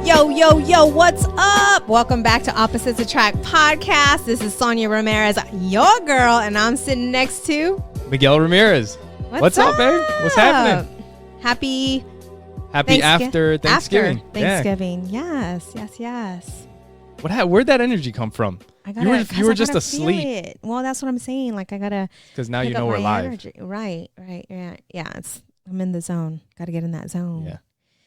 Yo, what's up? Welcome back to Opposites Attract podcast. This is Sonja Ramirez, your girl, and I'm sitting next to Miguel Ramirez. What's up, babe? What's happening? Happy after Thanksgiving. After Thanksgiving. Yeah. Yes. Where'd that energy come from? You were just asleep. Well, that's what I'm saying. Like I gotta. Because now you know we're live. Energy. Right. Yeah. I'm in the zone. Got to get in that zone. Yeah.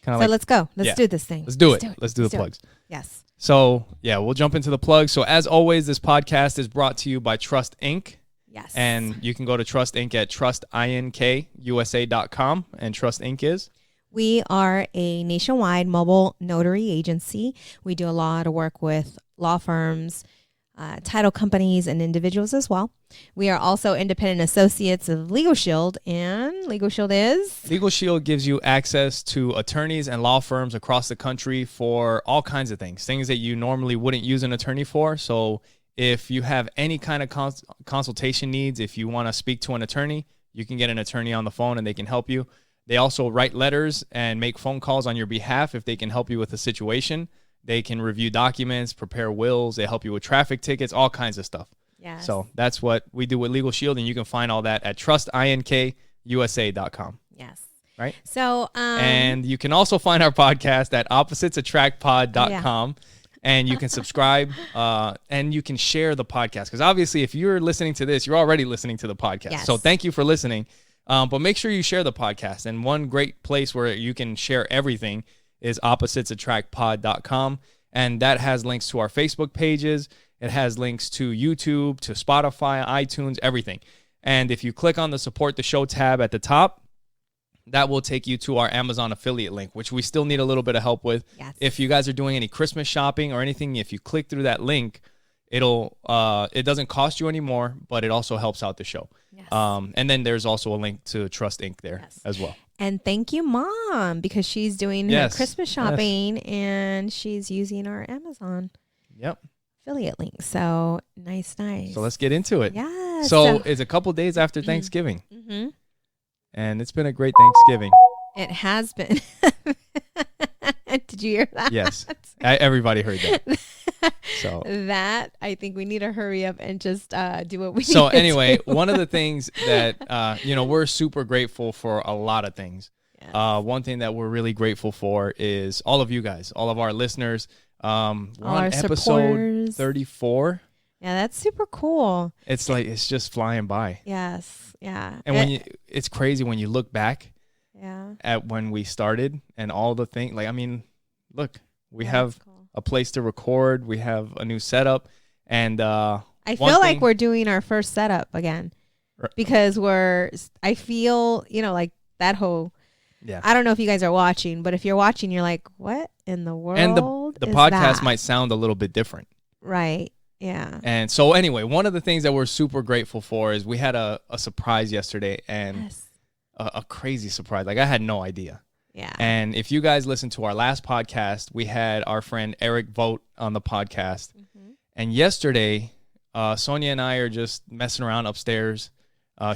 So let's go. Let's do this thing. Let's do it. Let's do the plugs. Yes. So yeah, we'll jump into the plugs. So as always, this podcast is brought to you by Trust Inc. Yes. And you can go to Trust Inc. at trustinkusa.com. And Trust Inc. is? We are a nationwide mobile notary agency. We do a lot of work with law firms, title companies, and individuals as well. We are also independent associates of Legal Shield, and Legal Shield is? Legal Shield gives you access to attorneys and law firms across the country for all kinds of things that you normally wouldn't use an attorney for. So if you have any kind of consultation needs, if you want to speak to an attorney, you can get an attorney on the phone and they can help you. They also write letters and make phone calls on your behalf if they can help you with a situation. They can review documents, prepare wills. They help you with traffic tickets, all kinds of stuff. Yes. So that's what we do with Legal Shield, and you can find all that at trustinkusa.com. Yes. Right? So, and you can also find our podcast at oppositesattractpod.com. Yeah. And you can subscribe and you can share the podcast. Because obviously, if you're listening to this, you're already listening to the podcast. Yes. So thank you for listening. But make sure you share the podcast. And one great place where you can share everything is oppositesattractpod.com. And that has links to our Facebook pages. It has links to YouTube, to Spotify, iTunes, everything. And if you click on the Support the Show tab at the top, that will take you to our Amazon affiliate link, which we still need a little bit of help with. Yes. If you guys are doing any Christmas shopping or anything, if you click through that link, it doesn't cost you anymore, but it also helps out the show. Yes. And then there's also a link to Trust Inc. there as well. And thank you, Mom, because she's doing her Christmas shopping and she's using our Amazon affiliate link. So nice. So let's get into it. Yeah. So it's a couple days after Thanksgiving. Mm-hmm. And it's been a great Thanksgiving. It has been. Did you hear that? Yes. Everybody heard that. So that, I think we need to hurry up and just do what we So need anyway, to. One of the things that, we're super grateful for a lot of things. Yes. One thing that we're really grateful for is all of you guys, all of our listeners. We're on episode supporters. 34. Yeah, that's super cool. It's like, it's just flying by. Yes. Yeah. And it's crazy when you look back at when we started and all the things, look, we have a place to record. We have a new setup. And I feel like we're doing our first setup again because I feel, like that whole, I don't know if you guys are watching, but if you're watching, you're like, what in the world? And the podcast might sound a little bit different. Right. Yeah. And so anyway, one of the things that we're super grateful for is we had a surprise yesterday and a crazy surprise. Like I had no idea. Yeah. And if you guys listened to our last podcast, we had our friend Eric Vogt on the podcast. Mm-hmm. And yesterday, Sonja and I are just messing around upstairs.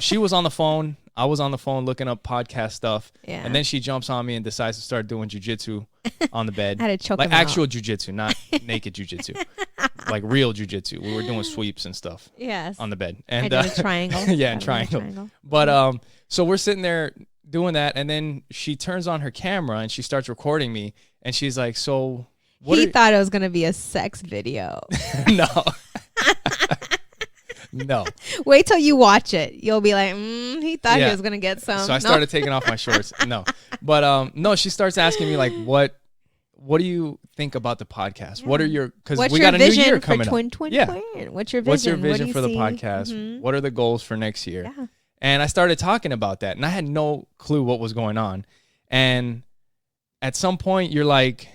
She was on the phone. I was on the phone looking up podcast stuff. Yeah. And then she jumps on me and decides to start doing jujitsu on the bed. I had to choke like him actual out. Jujitsu, not naked jujitsu. Like real jujitsu. We were doing sweeps and stuff. Yes. On the bed. And I did a triangle. Yeah, triangle. But so we're sitting there doing that, and then she turns on her camera and she starts recording me, and she's like, "So what?" He thought it was gonna be a sex video. No. No. Wait till you watch it. You'll be like, he thought he was gonna get some. So I started taking off my shorts. No, but no. She starts asking me like, "What do you think about the podcast? Yeah. What are your because we got a new year coming up? Yeah. What's your vision? What's your vision for the podcast? Mm-hmm. What are the goals for next year?" Yeah. And I started talking about that, and I had no clue what was going on. And at some point, you're like,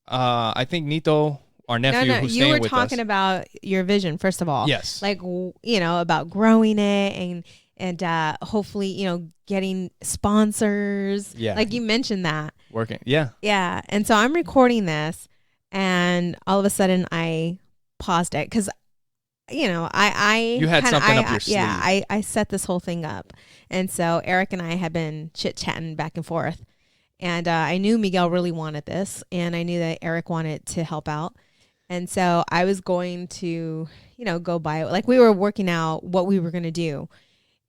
I think Nito, our nephew who's staying with us. You were talking about your vision, first of all. Yes. Like, about growing it and hopefully, getting sponsors. Yeah. Like you mentioned that. Working. Yeah. Yeah. And so I'm recording this, and all of a sudden I paused it because, you had something up your sleeve. Yeah, I set this whole thing up. And so Eric and I have been chit-chatting back and forth. And I knew Miguel really wanted this, and I knew that Eric wanted to help out. And so I was going to, go buy it. Like, we were working out what we were going to do.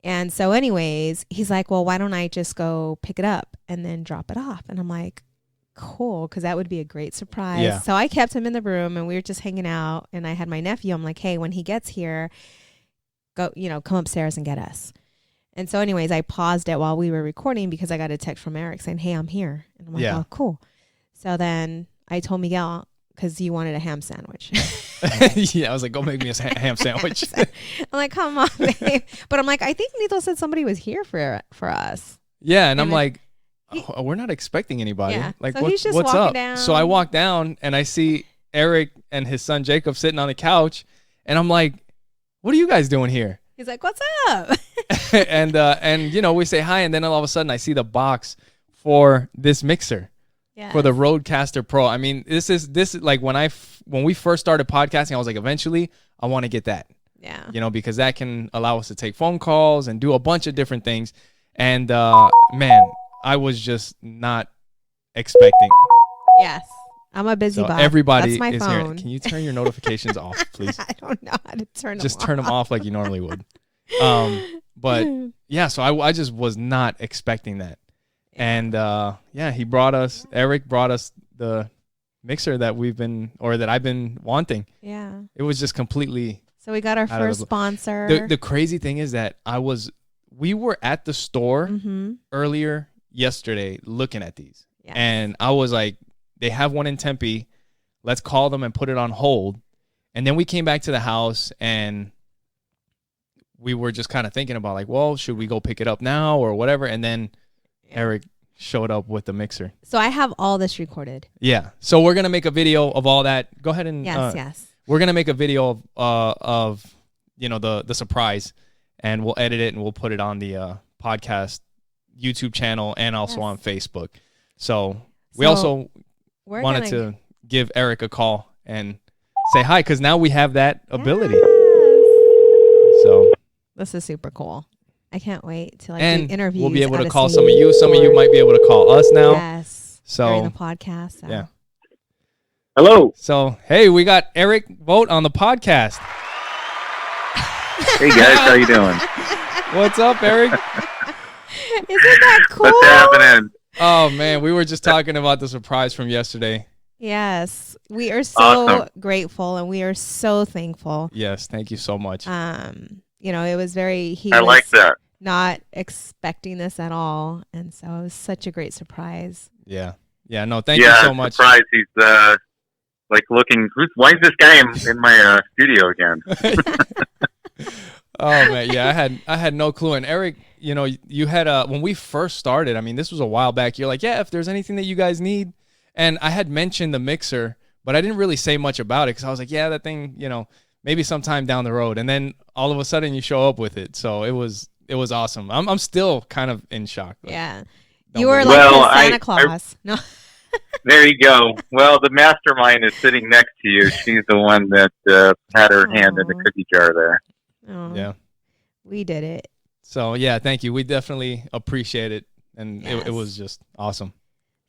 And so anyways, he's like, well, why don't I just go pick it up and then drop it off? And I'm like, cool, because that would be a great surprise. Yeah. So I kept him in the room, and we were just hanging out. And I had my nephew. I'm like, hey, when he gets here, go, come upstairs and get us. And so anyways, I paused it while we were recording because I got a text from Eric saying, hey, I'm here. And I'm like, oh, cool. So then I told Miguel, because you wanted a ham sandwich. Yeah, I was like, go make me a ham sandwich. I'm like, come on, babe. But I'm like, I think Nito said somebody was here for us. Yeah, and I'm like, we're not expecting anybody. Yeah. Like, So he's just what's walking up? down. So I walk down, and I see Eric and his son Jacob sitting on the couch, and I'm like, what are you guys doing here? He's like, what's up? and we say hi, and then all of a sudden I see the box for this mixer. Yeah. For the Rodecaster Pro. I mean, this is like when we first started podcasting, I was like, eventually I want to get that. Yeah. Because that can allow us to take phone calls and do a bunch of different things. And man, I was just not expecting. Yes. I'm a busy bot. Everybody That's my is phone. here. Can you turn your notifications off, please? I don't know how to turn them Just off. turn them off like you normally would. But yeah, so I just was not expecting that. And Eric brought us the mixer that I've been wanting. Yeah. It was just completely. So we got our first sponsor. The crazy thing is that we were at the store earlier yesterday looking at these. Yes. And I was like, they have one in Tempe. Let's call them and put it on hold. And then we came back to the house and we were just kind of thinking about like, well, should we go pick it up now or whatever? And then Eric showed up with the mixer. So I have all this recorded. Yeah. So we're going to make a video of all that. Go ahead and yes. We're going to make a video of the surprise, and we'll edit it and we'll put it on the podcast YouTube channel and also on Facebook. So we also wanted to give Eric a call and say hi because now we have that ability. Yes. So this is super cool. I can't wait to do interviews. We'll be able to call some of you. Some of you might be able to call us now. Yes. So during the podcast. So. Yeah. Hello. So hey, we got Eric Vogt on the podcast. Hey guys, how you doing? What's up, Eric? Isn't that cool? What's happening? Oh man, we were just talking about the surprise from yesterday. Yes, we are so Awesome. grateful and we are so thankful. Yes, thank you so much. It was very. I like that. Not expecting this at all, and so it was such a great surprise. Yeah. No, thank you so much. Surprised he's like looking. Why is this guy in my studio again? Oh man, yeah, I had no clue. And Eric, you had when we first started. I mean, this was a while back. You're like, yeah, if there's anything that you guys need, and I had mentioned the mixer, but I didn't really say much about it because I was like, yeah, that thing, maybe sometime down the road. And then all of a sudden, you show up with it, so it was awesome. I'm still kind of in shock. Yeah, Don't you were worry. like Well, Santa Claus. No. There you go. Well, the mastermind is sitting next to you. She's the one that had her hand in the cookie jar there. Oh, Yeah. We did it. So yeah, thank you. We definitely appreciate it, and Yes. it was just awesome.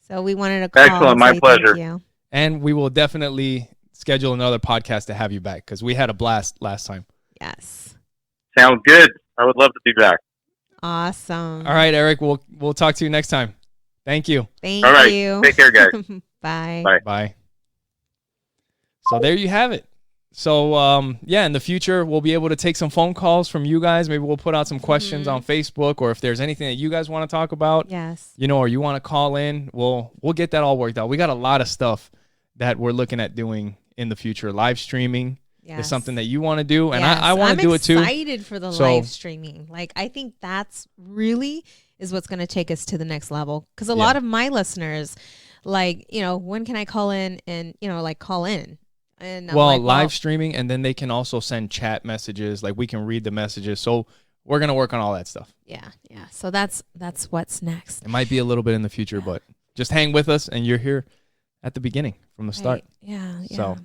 So we wanted to call. Excellent, and my say pleasure. Thank you. And we will definitely schedule another podcast to have you back because we had a blast last time. Yes. Sounds good. I would love to be back. Awesome. All right, Eric. We'll talk to you next time. Thank you. Thank All right. you. Take care, guys. Bye. Bye. Bye. So there you have it. So in the future we'll be able to take some phone calls from you guys. Maybe we'll put out some questions on Facebook, or if there's anything that you guys want to talk about, Yes. or you want to call in, we'll get that all worked out. We got a lot of stuff that we're looking at doing in the future. Live streaming is something that you want to do, and I want to do it too. I'm excited for the live streaming. Like, I think that's really is what's going to take us to the next level. Because a lot of my listeners, like, when can I call in and, call in? And I'm live streaming, and then they can also send chat messages. Like, we can read the messages. So we're going to work on all that stuff. Yeah. So that's what's next. It might be a little bit in the future, but just hang with us, and you're here at the beginning from the start. Right. Yeah.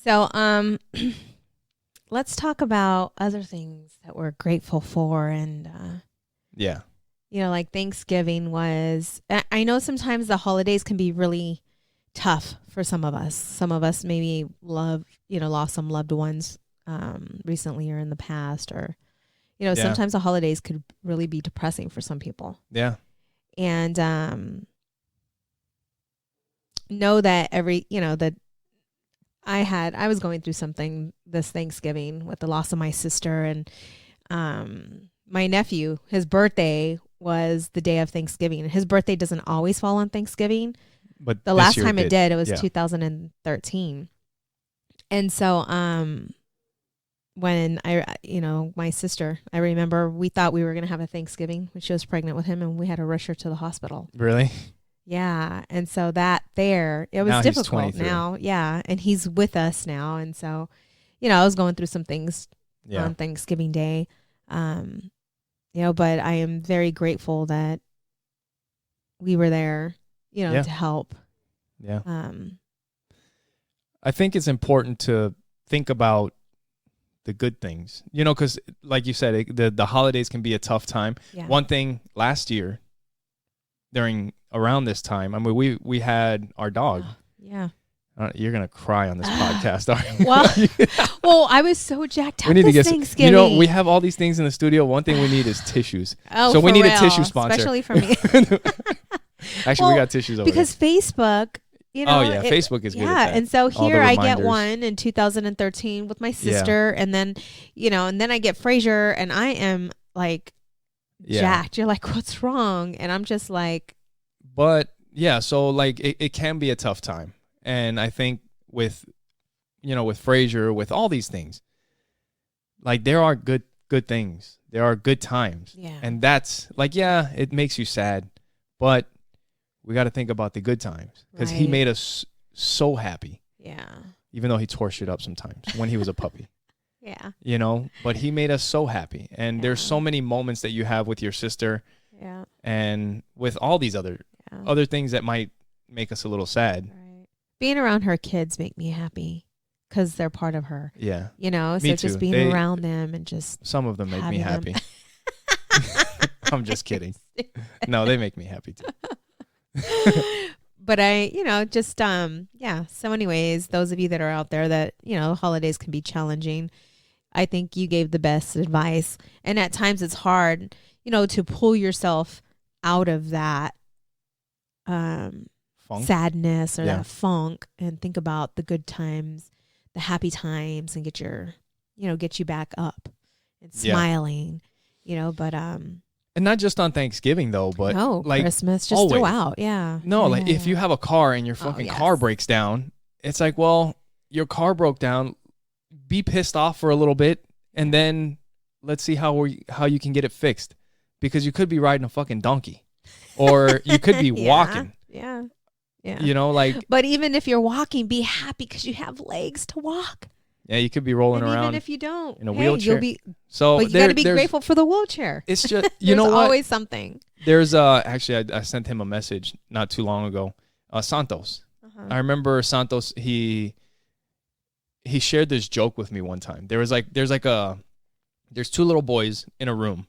So let's talk about other things that we're grateful for, and like Thanksgiving was, I know sometimes the holidays can be really tough for some of us. Some of us maybe lost some loved ones recently or in the past, or, sometimes the holidays could really be depressing for some people. Yeah. And know that that I was going through something this Thanksgiving with the loss of my sister, and my nephew, his birthday was the day of Thanksgiving. His birthday doesn't always fall on Thanksgiving, but the last time it did, it was 2013. And so when my sister, I remember we thought we were going to have a Thanksgiving when she was pregnant with him, and we had to rush her to the hospital. Really? Yeah. And so it was now difficult now. Yeah. And he's with us now. And so, I was going through some things on Thanksgiving Day. But I am very grateful that we were there, to help. Yeah. I think it's important to think about the good things, because like you said, the holidays can be a tough time. Yeah. One thing last year around this time, I mean, we had our dog. Yeah. You're going to cry on this podcast, aren't you? Well, I was so jacked up we need to get Thanksgiving. We have all these things in the studio. One thing we need is tissues. Oh, so we need real. a tissue sponsor. Especially for me. Actually, we got tissues over because there. Facebook, Facebook is good at that. And so here I get reminders. one in 2013 with my sister, and then, and then I get Frasier, and I am like jacked. You're like, what's wrong? And I'm just like. But yeah, so like it can be a tough time. And I think with Frasier, with all these things, like there are good things. There are good times. Yeah. And that's like, it makes you sad, but we got to think about the good times because he made us so happy. Yeah. Even though he tore shit up sometimes when he was a puppy. Yeah. But he made us so happy. And there's so many moments that you have with your sister. Yeah. And with all these other things that might make us a little sad. Right. Being around her kids make me happy because they're part of her. Yeah. So me just too. being around them and just some of them make me happy. I'm just kidding. No, they make me happy too. But so anyways, those of you that are out there that, holidays can be challenging. I think you gave the best advice. And at times it's hard, to pull yourself out of that sadness or that funk and think about the good times, the happy times, and get you back up and smiling, but and not just on Thanksgiving though, but like Christmas, just always. throughout. Yeah. No, like if you have a car and your fucking car breaks down, it's like, well, your car broke down, be pissed off for a little bit, and then let's see how you can get it fixed, because you could be riding a fucking donkey, or you could be walking. Yeah. Yeah. But even if you're walking, be happy because you have legs to walk. Yeah, you could be rolling around. Even if you don't, in a wheelchair. But you got to be grateful for the wheelchair. It's just there's what? always something. There's actually I sent him a message not too long ago. Santos. Uh-huh. I remember Santos. He shared this joke with me one time. There's two little boys in a room,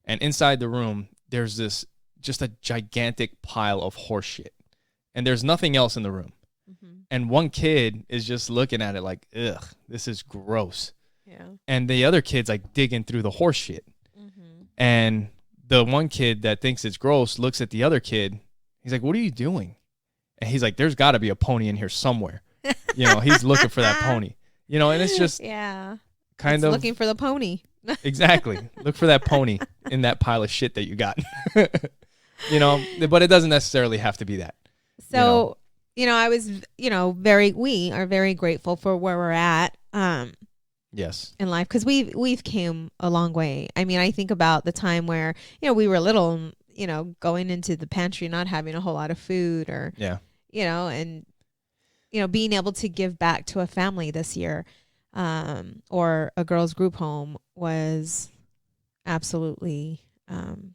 and inside the room there's just a gigantic pile of horse shit, and there's nothing else in the room. Mm-hmm. And one kid is just looking at it like, ugh, this is gross. Yeah. And the other kid's like digging through the horse shit. Mm-hmm. And the one kid that thinks it's gross looks at the other kid. He's like, what are you doing? And he's like, there's got to be a pony in here somewhere. He's looking for that pony. And it's just kind of looking for the pony. Exactly. Look for that pony in that pile of shit that you got. But it doesn't necessarily have to be that. So, I was, we are very grateful for where we're at. Yes. In life, because we've came a long way. I mean, I think about the time where, we were little, going into the pantry, not having a whole lot of food or, and, being able to give back to a family this year, or a girls group home was absolutely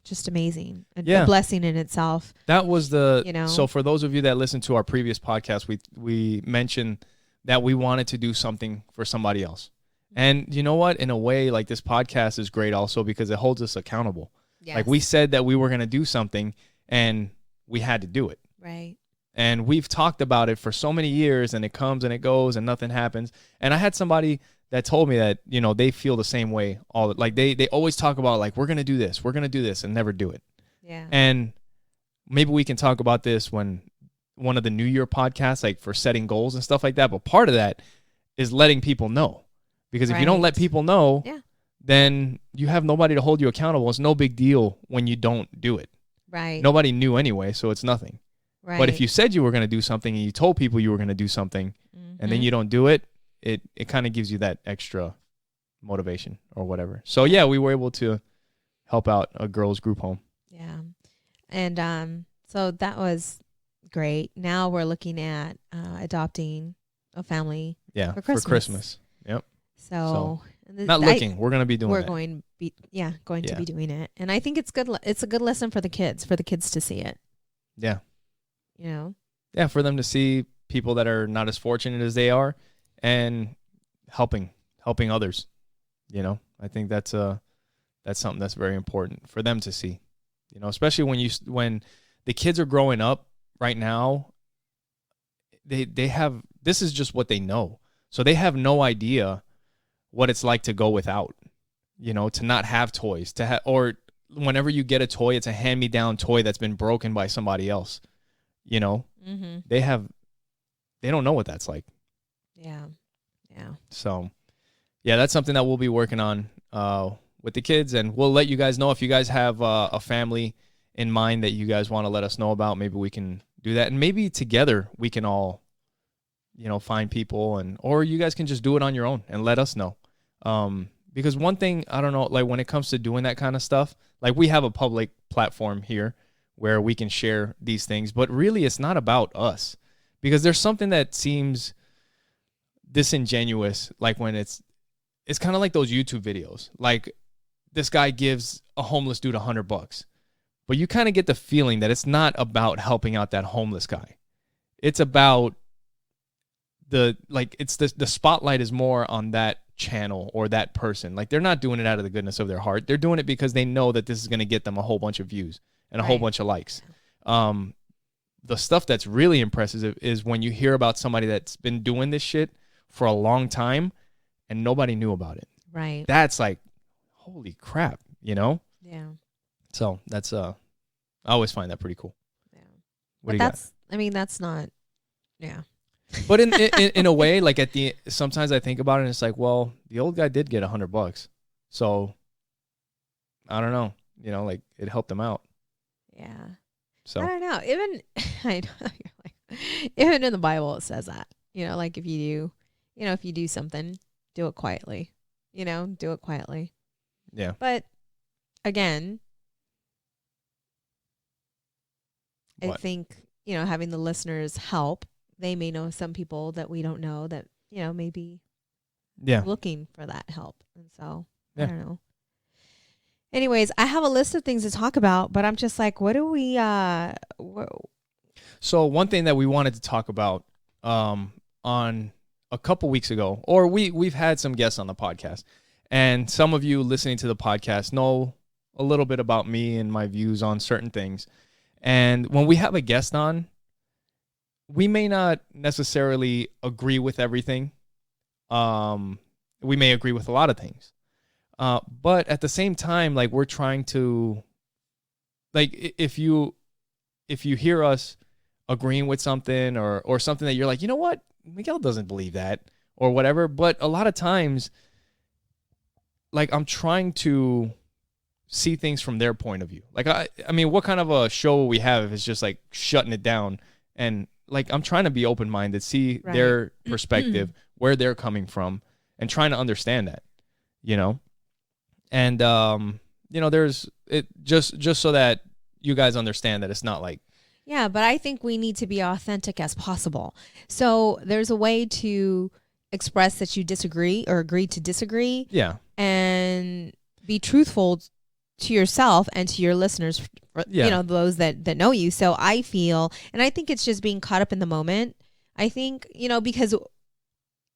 just amazing. A blessing in itself. That was so for those of you that listened to our previous podcast, we mentioned that we wanted to do something for somebody else. And you know what? In a way, like, this podcast is great also because it holds us accountable. Yes. Like we said that we were going to do something and we had to do it. Right. And we've talked about it for so many years, and it comes and it goes and nothing happens. And I had somebody that told me that, you know, they feel the same way. Like they always talk about like, we're going to do this and never do it. Yeah. And maybe we can talk about this when one of the New Year podcasts, like for setting goals and stuff like that. But part of that is letting people know, because if you don't let people know, then you have nobody to hold you accountable. It's no big deal when you don't do it. Right. Nobody knew anyway, so it's nothing. Right. But if you said you were going to do something and you told people you were going to do something, and then you don't do it, it kind of gives you that extra motivation or whatever. So yeah, we were able to help out a girls group home. Yeah. And so that was great. Now we're looking at adopting a family for Christmas. Yep. So not looking. We're going to be doing we're that. going to be doing it. And I think it's good. It's a good lesson for the kids to see it. Yeah. You know? Yeah, for them to see people that are not as fortunate as they are and helping others. You know, I think that's something that's very important for them to see. You know, especially when the kids are growing up right now, they have, this is just what they know. So they have no idea what it's like to go without, you know, to not have toys, or whenever you get a toy, it's a hand-me-down toy that's been broken by somebody else. You know, they don't know what that's like. Yeah. Yeah. So, yeah, that's something that we'll be working on with the kids, and we'll let you guys know if you guys have a family in mind that you guys want to let us know about. Maybe we can do that, and maybe together we can all, you know, find people, or you guys can just do it on your own and let us know. Because one thing, I don't know, like when it comes to doing that kind of stuff, like we have a public platform here where we can share these things, but really it's not about us, because there's something that seems disingenuous. Like when it's kind of like those YouTube videos, like this guy gives a homeless dude $100, but you kind of get the feeling that it's not about helping out that homeless guy. It's about the spotlight is more on that channel or that person. Like they're not doing it out of the goodness of their heart. They're doing it because they know that this is going to get them a whole bunch of views and a whole bunch of likes. The stuff that's really impressive is when you hear about somebody that's been doing this shit for a long time and nobody knew about it. Right. That's like, holy crap, you know? Yeah. So that's I always find that pretty cool. Yeah. What do you got? I mean, that's not, yeah. But in a way, like sometimes I think about it and it's like, well, the old guy did get $100, so I don't know, you know, like it helped him out. Yeah. So I don't know. Even in the Bible it says that. You know, like if you do something, do it quietly. You know, do it quietly. Yeah. But again, I think, you know, having the listeners help, they may know some people that we don't know that, you know, may be looking for that help. And so I don't know. Anyways, I have a list of things to talk about, but I'm just like, what do we So one thing that we wanted to talk about on a couple weeks ago, or we've had some guests on the podcast, and some of you listening to the podcast know a little bit about me and my views on certain things. And when we have a guest on, we may not necessarily agree with everything. We may agree with a lot of things. But at the same time, like we're trying to, like if you hear us agreeing with something or something that you're like, you know what, Miguel doesn't believe that or whatever. But a lot of times, like I'm trying to see things from their point of view. Like I mean, what kind of a show we have if it's just like shutting it down? And like I'm trying to be open-minded, see their perspective, where they're coming from, and trying to understand that, you know. And you know, there's it just so that you guys understand that it's not like. Yeah, but I think we need to be authentic as possible. So there's a way to express that you disagree or agree to disagree. Yeah. And be truthful to yourself and to your listeners, you know, those that know you. So I feel, and I think it's just being caught up in the moment. I think, you know, because,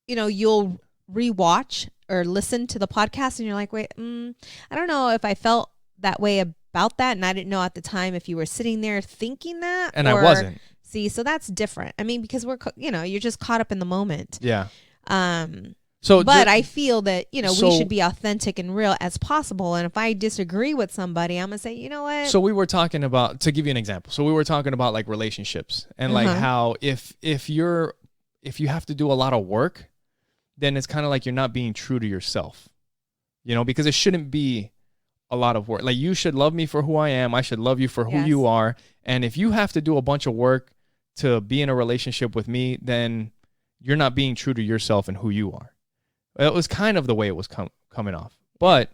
you know, you'll rewatch or listen to the podcast and you're like, wait, I don't know if I felt that way about that. And I didn't know at the time if you were sitting there thinking that. And I wasn't. See, so that's different. I mean, because you're just caught up in the moment. Yeah. But I feel that, we should be authentic and real as possible. And if I disagree with somebody, I'm going to say, you know what? So we were talking about, to give you an example. So we were talking about like relationships and like how if you have to do a lot of work, then it's kind of like you're not being true to yourself, because it shouldn't be a lot of work. Like you should love me for who I am. I should love you for who you are. And if you have to do a bunch of work to be in a relationship with me, then you're not being true to yourself and who you are. It was kind of the way it was coming off. But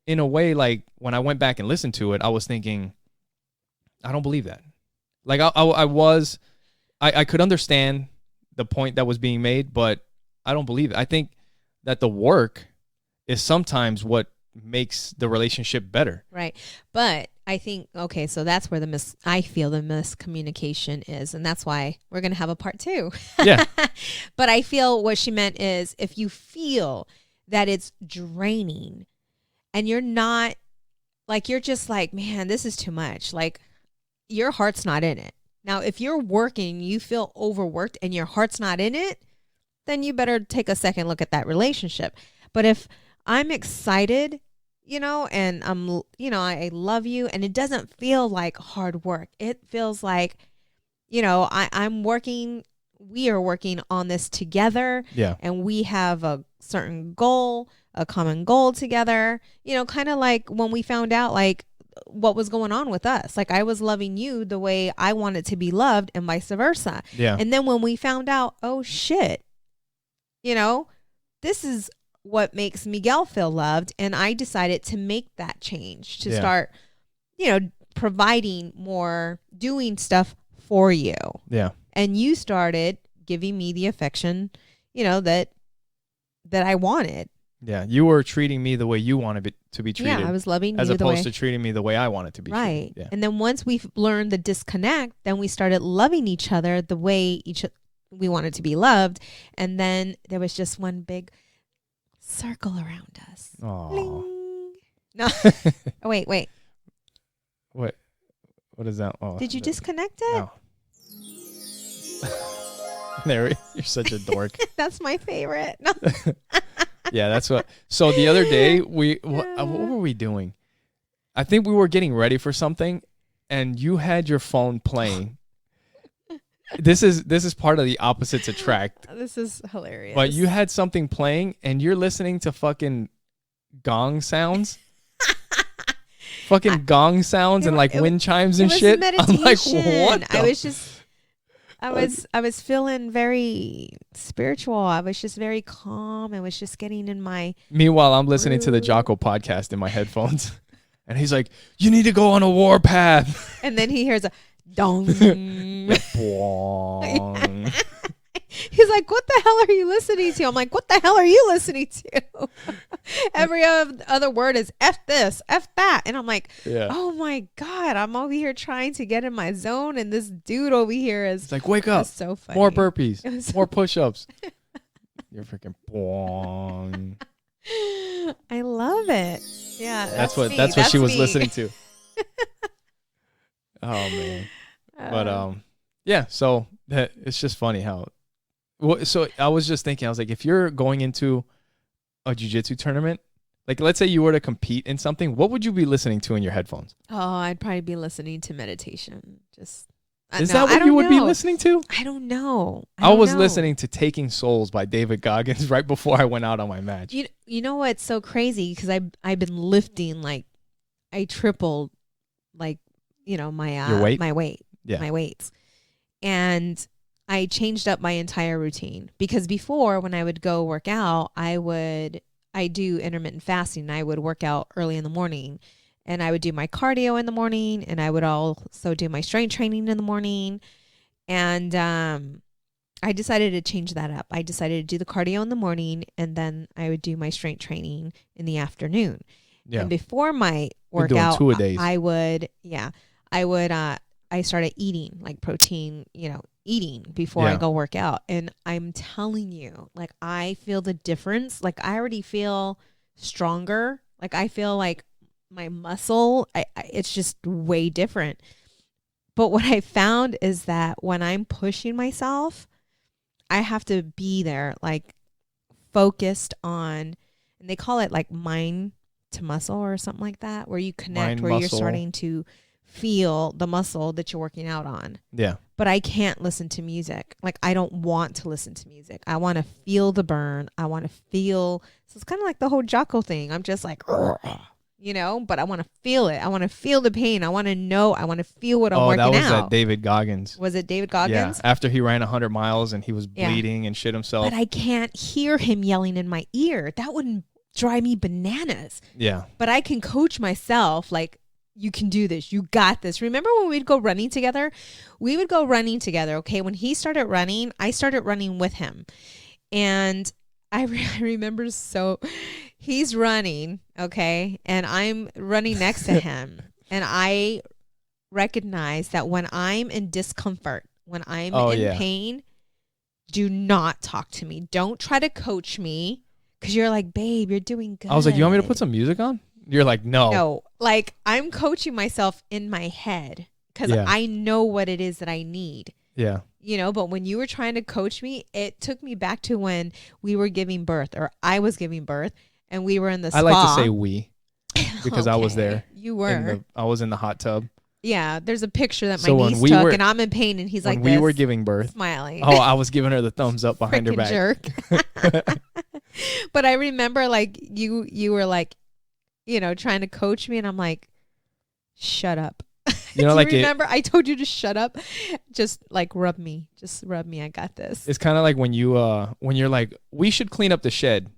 in a way, like when I went back and listened to it, I was thinking, I don't believe that. Like I could understand the point that was being made, but I don't believe it. I think that the work is sometimes what makes the relationship better. Right. But I think, okay, so that's where I feel the miscommunication is. And that's why we're going to have a part 2. Yeah. But I feel what she meant is if you feel that it's draining and you're not, like, you're just like, man, this is too much. Like, your heart's not in it. Now, if you're working, you feel overworked and your heart's not in it, then you better take a second look at that relationship. But if I'm excited, and I love you, and it doesn't feel like hard work. It feels like, I'm working, we are working on this together. Yeah. And we have a certain goal, a common goal together, kind of like when we found out like what was going on with us. Like I was loving you the way I wanted to be loved and vice versa. Yeah. And then when we found out, oh shit, this is what makes Miguel feel loved. And I decided to make that change to start, providing more, doing stuff for you. Yeah. And you started giving me the affection, that I wanted. Yeah. You were treating me the way you wanted to be treated. Yeah, I was loving you as opposed to treating me the way I wanted to be treated. Right. Yeah. And then once we've learned the disconnect, then we started loving each other the way we wanted to be loved. And then there was just one big circle around us. Oh. No. Oh, wait. What is that? Oh, did you disconnect it? No. There, you're such a dork. That's my favorite. No. Yeah, that's what. So the other day, what were we doing? I think we were getting ready for something, and you had your phone playing. This is part of the opposites attract. This is hilarious. But you had something playing, and you're listening to fucking gong sounds. Fucking gong sounds and like wind chimes and shit. Meditation. I'm like, what? I was feeling very spiritual. I was just very calm. I was just getting in my. Meanwhile, I'm listening to the Jocko podcast in my headphones, and he's like, "You need to go on a warpath." And then he hears a dong. He's like, what the hell are you listening to? I'm like, what the hell are you listening to? Every other word is F this, F that. And I'm like, oh my God, I'm over here trying to get in my zone. And this dude over here is like, wake up. So funny. More burpees, more push-ups. You're freaking bong. I love it. Yeah. That's what she was listening to. Oh man. But yeah, so that it's just funny how. So I was just thinking, I was like, if you're going into a jiu-jitsu tournament, like let's say you were to compete in something, what would you be listening to in your headphones? Oh, I'd probably be listening to meditation. Is that what you would be listening to? I don't know. I was listening to Taking Souls by David Goggins right before I went out on my match. You know what's so crazy? Because I've been lifting, like I tripled, like, my your weight? My weight. Yeah. My weights. And I changed up my entire routine because before when I would go work out, I do intermittent fasting. I would work out early in the morning and I would do my cardio in the morning and I would also do my strength training in the morning. And I decided to change that up. I decided to do the cardio in the morning and then I would do my strength training in the afternoon. Yeah. And before my workout, I started eating like protein, eating before I go work out. And I'm telling you, like, I feel the difference. Like I already feel stronger. Like I feel like my muscle, it's just way different. But what I found is that when I'm pushing myself, I have to be there, like focused on, and they call it like mind to muscle or something like that, where you connect, where you're starting to feel the muscle that you're working out on. Yeah. But I can't listen to music. Like, I don't want to listen to music. I want to feel the burn. I want to feel. So it's kind of like the whole Jocko thing. I'm just like, you know, but I want to feel it. I want to feel the pain. I want to know. I want to feel what I'm working out. Oh, that was that David Goggins. Was it David Goggins? Yeah. After he ran 100 miles and he was bleeding and shit himself. But I can't hear him yelling in my ear. That wouldn't drive me bananas. Yeah. But I can coach myself, like, you can do this. You got this. Remember when we'd go running together? We would go running together, okay? When he started running, I started running with him. And I remember, so he's running, okay? And I'm running next to him. And I recognize that when I'm in discomfort, when I'm in pain, do not talk to me. Don't try to coach me, because you're like, babe, you're doing good. I was like, you want me to put some music on? You're like, no. No, like, I'm coaching myself in my head because I know what it is that I need. Yeah. You know, but when you were trying to coach me, it took me back to when we were giving birth, or I was giving birth, and we were in the spa. I like to say we, because I was there. You were. I was in the hot tub. Yeah, there's a picture that my niece took, and I'm in pain, and he's like, we were giving birth, smiling. Oh, I was giving her the thumbs up behind her back. Jerk. But I remember, like, you were like, you know, trying to coach me, and I'm like, shut up. You know, like, remember I told you to shut up? Just like rub me. Just rub me. I got this. It's kind of like when you're like, we should clean up the shed.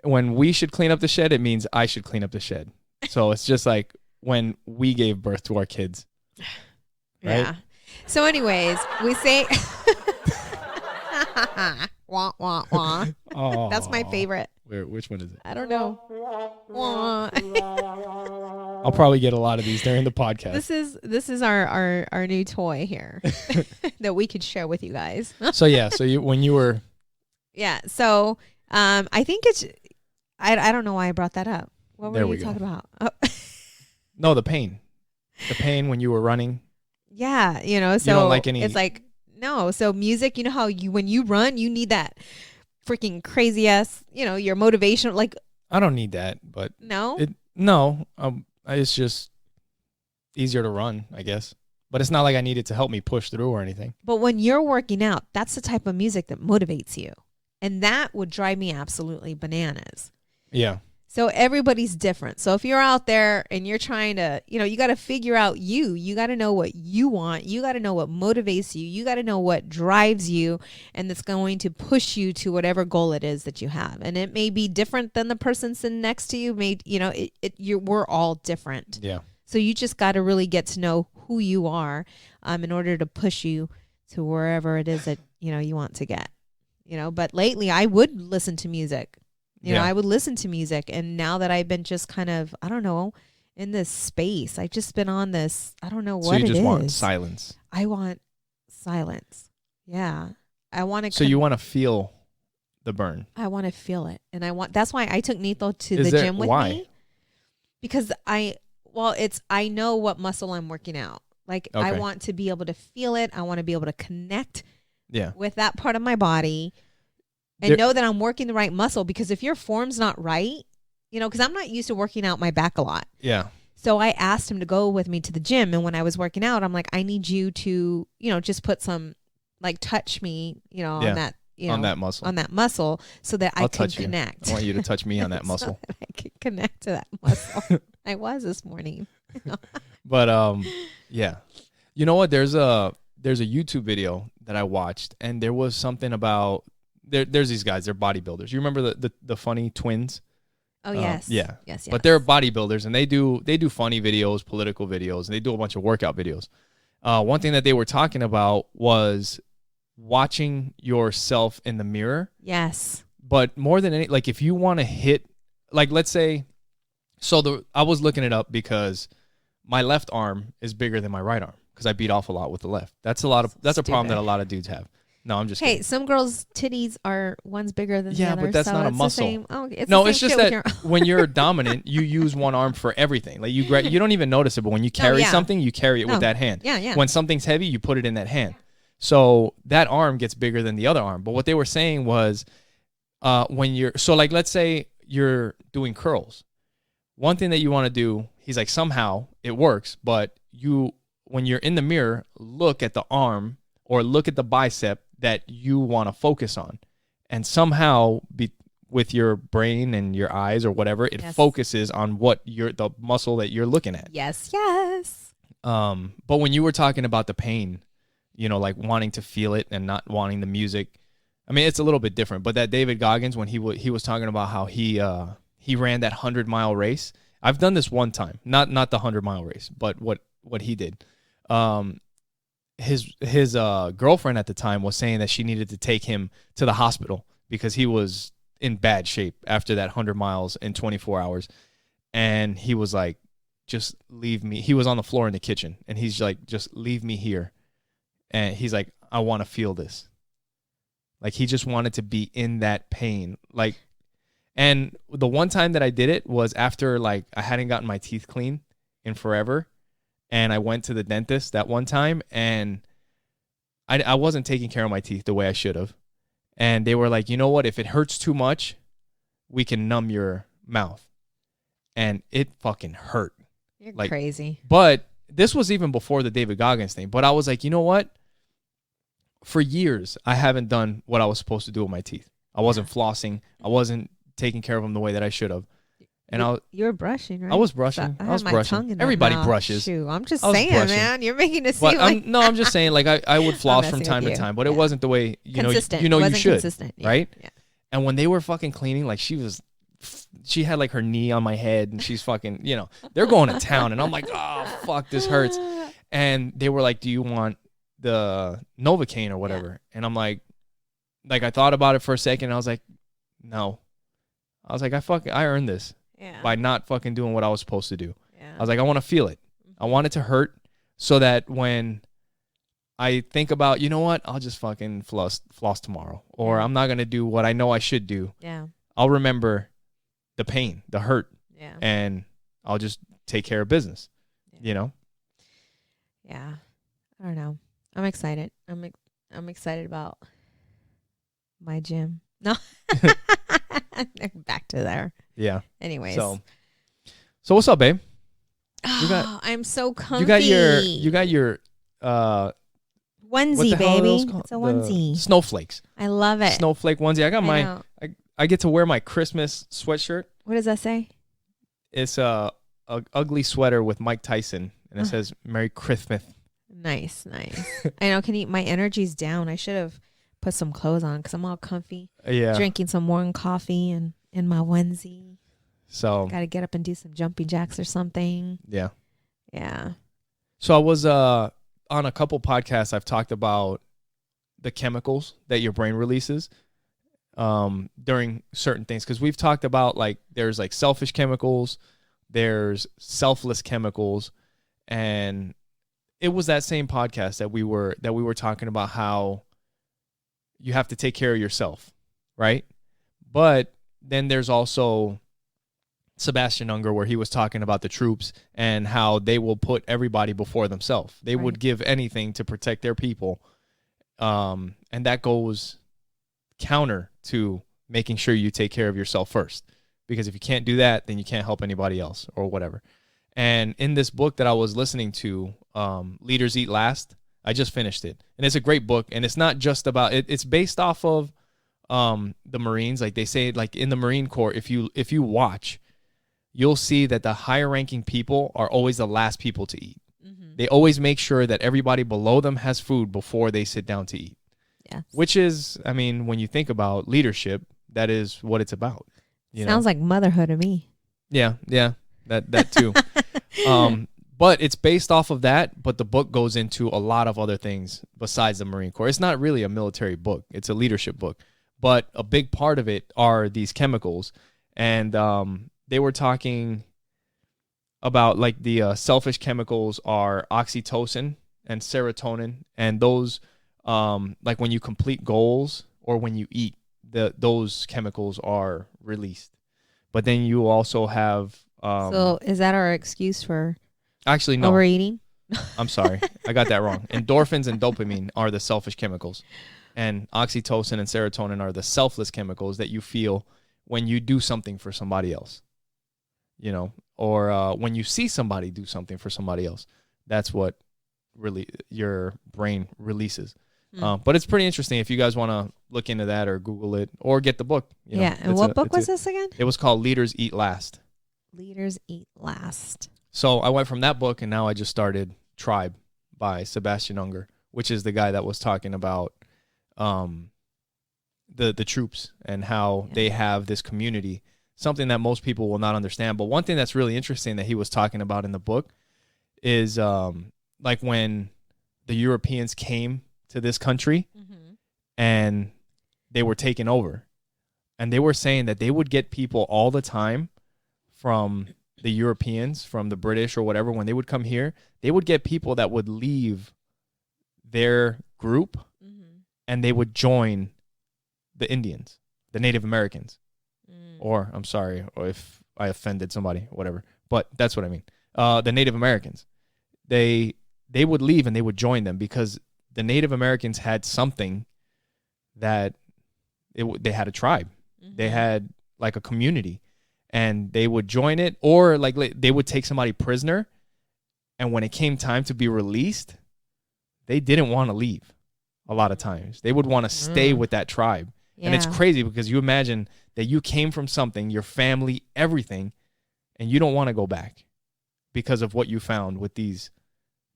When we should clean up the shed, it means I should clean up the shed. So it's just like when we gave birth to our kids. Right? Yeah. So anyways, we say wah, wah, wah. Oh, that's my favorite. Which one is it? I don't know. I'll probably get a lot of these during the podcast. This is our new toy here that we could share with you guys. So when you were so I think it's I don't know why I brought that up. What were you talking about? Oh. No, the pain when you were running. Yeah, you know, so you don't like any. It's like, no, so music, you know how when you run, you need that freaking crazy ass, you know, your motivation, like. I don't need that, but no, it's just easier to run, I guess. But it's not like I need it to help me push through or anything. But when you're working out, that's the type of music that motivates you, and that would drive me absolutely bananas. Yeah. So everybody's different. So if you're out there and you're trying to, you know, you got to figure out you got to know what you want. You got to know what motivates you. You got to know what drives you, and that's going to push you to whatever goal it is that you have. And it may be different than the person sitting next to you. We're all different. Yeah. So you just got to really get to know who you are in order to push you to wherever it is that, you know, you want to get, you know. But lately I would listen to music. You know, I would listen to music, and now that I've been just kind of, I don't know, in this space, I've just been on this, I don't know what it is. So you just want silence. I want silence. Yeah. I want to. So you want to feel the burn. I want to feel it. And that's why I took Nito to the gym with me. Because I know what muscle I'm working out. Like, okay. I want to be able to feel it. I want to be able to connect with that part of my body. And know that I'm working the right muscle, because if your form's not right, you know, because I'm not used to working out my back a lot. Yeah. So I asked him to go with me to the gym. And when I was working out, I'm like, I need you to, you know, just put some, like, touch me, you know, on that, you know, on that muscle so that I can connect. I want you to touch me on that muscle. So that I can connect to that muscle. I was this morning. But, yeah. You know what? There's a YouTube video that I watched, and there was something about, There's these guys. They're bodybuilders. You remember the funny twins? Oh yes. Yeah. Yes. But they're bodybuilders, and they do funny videos, political videos, and they do a bunch of workout videos. One thing that they were talking about was watching yourself in the mirror. Yes. But more than any, like, if you want to hit, like, let's say, I was looking it up because my left arm is bigger than my right arm because I beat off a lot with the left. That's a problem that a lot of dudes have. No, I'm just Hey, kidding. some girls' titties are one's bigger than the other. But that's so not a it's muscle. The same, It's just that when you're dominant, you use one arm for everything. Like you don't even notice it, but when you carry something, you carry it with that hand. Yeah. When something's heavy, you put it in that hand. So that arm gets bigger than the other arm. But what they were saying was, when you're like, let's say you're doing curls. One thing that you want to do, he's like, somehow it works, but when you're in the mirror, look at the arm or look at the bicep that you want to focus on, and somehow with your brain and your eyes or whatever, it focuses on the muscle that you're looking at. Yes. But when you were talking about the pain, like wanting to feel it and not wanting the music, I mean, it's a little bit different. But that David Goggins, when he was talking about how he ran that 100-mile race. I've done this one time, not the 100-mile race, but what he did. His girlfriend at the time was saying that she needed to take him to the hospital because he was in bad shape after that 100 miles in 24 hours. And he was like, just leave me. He was on the floor in the kitchen, and he's like, just leave me here. And he's like, I want to feel this. Like, he just wanted to be in that pain. Like, and the one time that I did it was after, like, I hadn't gotten my teeth clean in forever. And I went to the dentist that one time, and I wasn't taking care of my teeth the way I should have. And they were like, you know what? If it hurts too much, we can numb your mouth. And it fucking hurt. You're like, crazy. But this was even before the David Goggins thing. But I was like, you know what? For years, I haven't done what I was supposed to do with my teeth. I wasn't flossing. I wasn't taking care of them the way that I should have. And you were brushing, right? I was brushing. So I was brushing. Everybody brushes. Shoot, I'm just saying, brushing. Man. You're making it seem like... I'm just saying, like, I would floss from time to time, but it wasn't the way, you should, right? Yeah. And when they were fucking cleaning, like, she had, like, her knee on my head, and she's fucking, they're going to town, and I'm like, oh, fuck, this hurts. And they were like, do you want the Novocaine or whatever? And I'm like, I thought about it for a second, and I was like, no. I was like, I earned this. Yeah. By not fucking doing what I was supposed to do. Yeah. I was like, I want to feel it. I want it to hurt so that when I think about, you know what, I'll just fucking floss tomorrow. Or I'm not going to do what I know I should do. Yeah. I'll remember the pain, the hurt. Yeah. And I'll just take care of business, Yeah. I don't know. I'm excited. I'm excited about my gym. No. Back to there. Yeah. Anyways. So what's up, babe? I'm so comfy. You got your onesie, baby. It's a onesie. Snowflakes. I love it. Snowflake onesie. I got I get to wear my Christmas sweatshirt. What does that say? It's a ugly sweater with Mike Tyson, and it says Merry Christmas. Nice. I know. My energy's down. I should have put some clothes on because I'm all comfy. Yeah. Drinking some warm coffee and in my onesie. So got to get up and do some jumping jacks or something. Yeah. Yeah. So I was on a couple podcasts. I've talked about the chemicals that your brain releases during certain things, because we've talked about, like, there's like selfish chemicals, there's selfless chemicals, and it was that same podcast that we were talking about how you have to take care of yourself, right? But then there's also Sebastian Unger, where he was talking about the troops and how they will put everybody before themselves. They would give anything to protect their people. And that goes counter to making sure you take care of yourself first. Because if you can't do that, then you can't help anybody else or whatever. And in this book that I was listening to, Leaders Eat Last, I just finished it. And it's a great book. And it's not just about it. It's based off of the Marines. Like they say, like in the Marine Corps, if you watch, you'll see that the higher ranking people are always the last people to eat. Mm-hmm. They always make sure that everybody below them has food before they sit down to eat. Yes. Which is, I mean, when you think about leadership, that is what it's about. Sounds like motherhood to me. Yeah, that too. But it's based off of that, but the book goes into a lot of other things besides the Marine Corps. It's not really a military book. It's a leadership book. But a big part of it are these chemicals. And they were talking about, like, the selfish chemicals are oxytocin and serotonin. And those like when you complete goals or when you eat, those chemicals are released. But then you also have so is that our excuse for actually no. overeating? I'm sorry. I got that wrong. Endorphins and dopamine are the selfish chemicals. And oxytocin and serotonin are the selfless chemicals that you feel when you do something for somebody else. You know, or when you see somebody do something for somebody else. That's what really your brain releases. But it's pretty interesting if you guys want to look into that or Google it or get the book. You know, and what book was this again? It was called Leaders Eat Last. Leaders Eat Last. So I went from that book and now I just started Tribe by Sebastian Unger, which is the guy that was talking about the troops and how they have this community, something that most people will not understand. But one thing that's really interesting that he was talking about in the book is like when the Europeans came to this country and they were taken over, and they were saying that they would get people all the time from the Europeans, from the British or whatever. When they would come here, they would get people that would leave their group and they would join the Indians, the Native Americans. Or I'm sorry, or if I offended somebody, whatever. But that's what I mean. The Native Americans, they would leave and they would join them because the Native Americans had something that they had a tribe. They had like a community, and they would join it, or like they would take somebody prisoner, and when it came time to be released, they didn't want to leave. A lot of times they would want to stay with that tribe. And it's crazy because you imagine that you came from something, your family, everything, and you don't want to go back because of what you found with these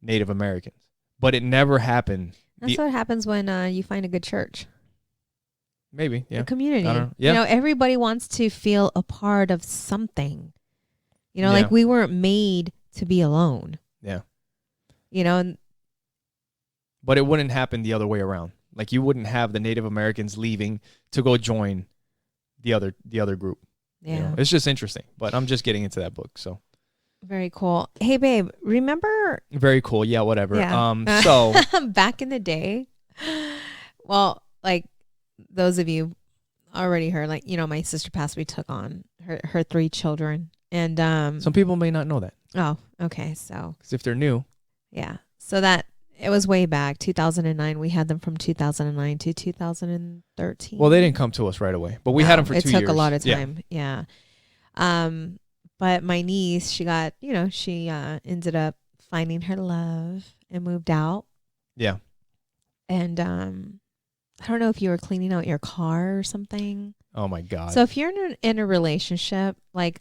Native Americans. But it never happened. That's what happens when you find a good church. Maybe, yeah. A community. I don't know. Yeah. You know, everybody wants to feel a part of something. You know, like we weren't made to be alone. Yeah. You know. But it wouldn't happen the other way around. Like you wouldn't have the Native Americans leaving to go join the other group. Yeah. You know? It's just interesting. But I'm just getting into that book, so. Very cool. Hey, babe, remember? Very cool. Yeah, whatever. Yeah. So back in the day, well, like those of you already heard, like, you know, my sister passed. We took on her 3 children, and some people may not know that. Oh, okay. So, because if they're new, yeah. So that it was way back 2009. We had them from 2009 to 2013. Well, they didn't come to us right away, but we had them for 2 years. It took a lot of time. Yeah. But my niece, she got, you know, she ended up finding her love and moved out. Yeah. And I don't know if you were cleaning out your car or something. Oh, my God. So if you're in a relationship, like,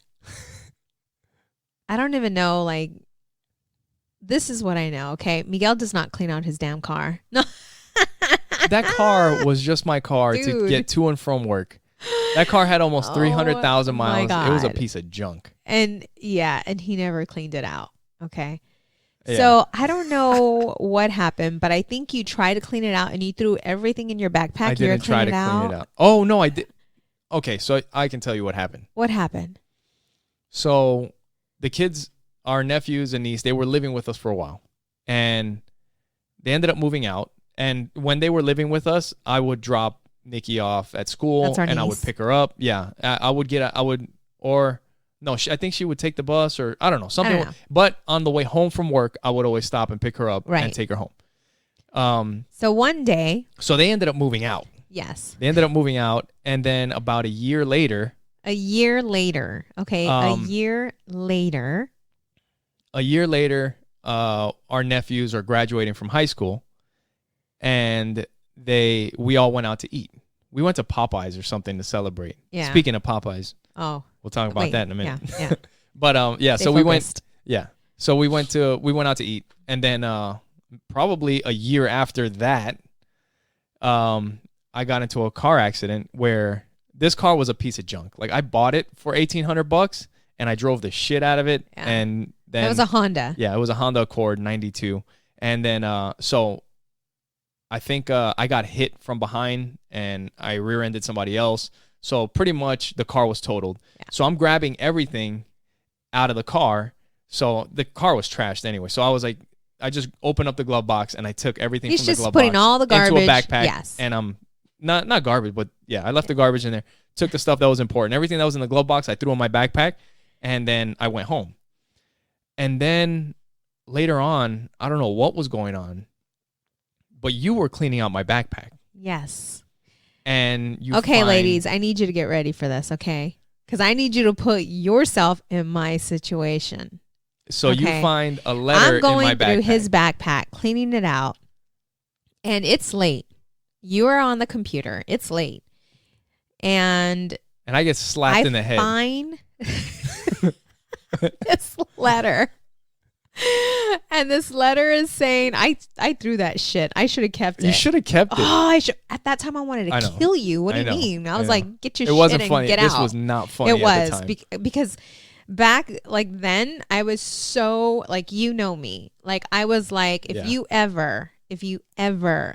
I don't even know, like, this is what I know, okay? Miguel does not clean out his damn car. No. That car was just my car to get to and from work. That car had almost 300,000 miles. It was a piece of junk. And and he never cleaned it out. Okay. Yeah. So I don't know what happened, but I think you tried to clean it out and you threw everything in your backpack. I didn't try to clean it out. Oh, no, I did. Okay, so I can tell you what happened. What happened? So the kids, our nephews and niece, they were living with us for a while. And they ended up moving out. And when they were living with us, I would drop Nikki off at school and I would pick her up. Yeah, I think she would take the bus or I don't know, something. But on the way home from work, I would always stop and pick her up and take her home. So one day. So they ended up moving out. Yes. They ended up moving out. And then about a year later. Okay. A year later, our nephews are graduating from high school. And we all went out to eat. We went to Popeyes or something to celebrate. Yeah. Speaking of Popeyes. Oh. We'll talk about that in a minute. Yeah. But so we went. Yeah. So we went out to eat, and then probably a year after that, I got into a car accident where this car was a piece of junk. Like I bought it for $1,800, and I drove the shit out of it, and then it was a Honda. Yeah, it was a Honda Accord '92, and then so. I think I got hit from behind and I rear-ended somebody else. So pretty much the car was totaled. Yeah. So I'm grabbing everything out of the car. So the car was trashed anyway. So I was like, I just opened up the glove box and I took everything He's from the just glove putting box all the garbage into a backpack. Yes. And I'm not garbage, but yeah, I left the garbage in there. Took the stuff that was important. Everything that was in the glove box, I threw in my backpack, and then I went home. And then later on, I don't know what was going on, but you were cleaning out my backpack. Yes. And you okay, ladies, I need you to get ready for this, okay? Because I need you to put yourself in my situation. So you find a letter I'm going in my through backpack. his backpack, cleaning it out, and it's late. You are on the computer. It's late. And I get slapped in the head. I find this letter. And this letter is saying, I threw that shit. I should have kept it. You should have kept it. Oh, I should. At that time, I wanted to kill you. What do you mean? I was like, get your shit wasn't and funny. get out. This was not funny. It was at the time. because back like then, I was so like, you know me. Like I was like, if you ever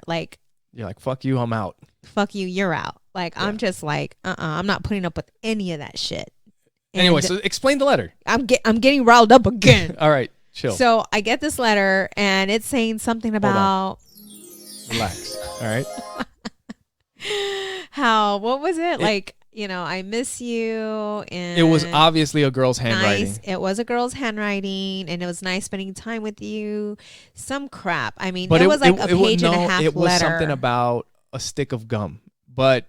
like, you're like, fuck you, I'm out. Fuck you, you're out. Like I'm just like, I'm not putting up with any of that shit. And anyway, so explain the letter. I'm getting riled up again. All right. Chill. So I get this letter and it's saying something about relax. All right. what was it? Like, I miss you. And it was obviously a girl's handwriting. Nice. It was a girl's handwriting and it was nice spending time with you. Some crap. I mean, but it was like a page and a half letter. It was something about a stick of gum, but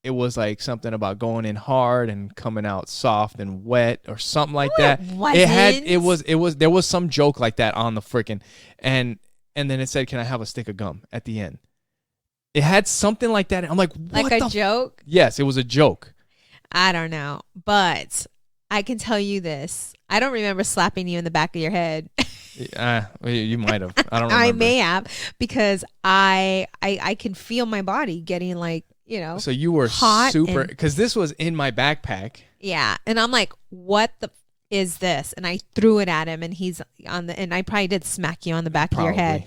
it was like something about going in hard and coming out soft and wet or something like that. There was some joke like that on the freaking, and then it said, "Can I have a stick of gum?" at the end. It had something like that. I'm like, what like a joke? Yes, it was a joke. I don't know, but I can tell you this. I don't remember slapping you in the back of your head. You might have. I don't remember. I may have because I can feel my body getting like, So you were super, because this was in my backpack. Yeah. And I'm like, what the is this? And I threw it at him and he's and I probably did smack you on the back of your head.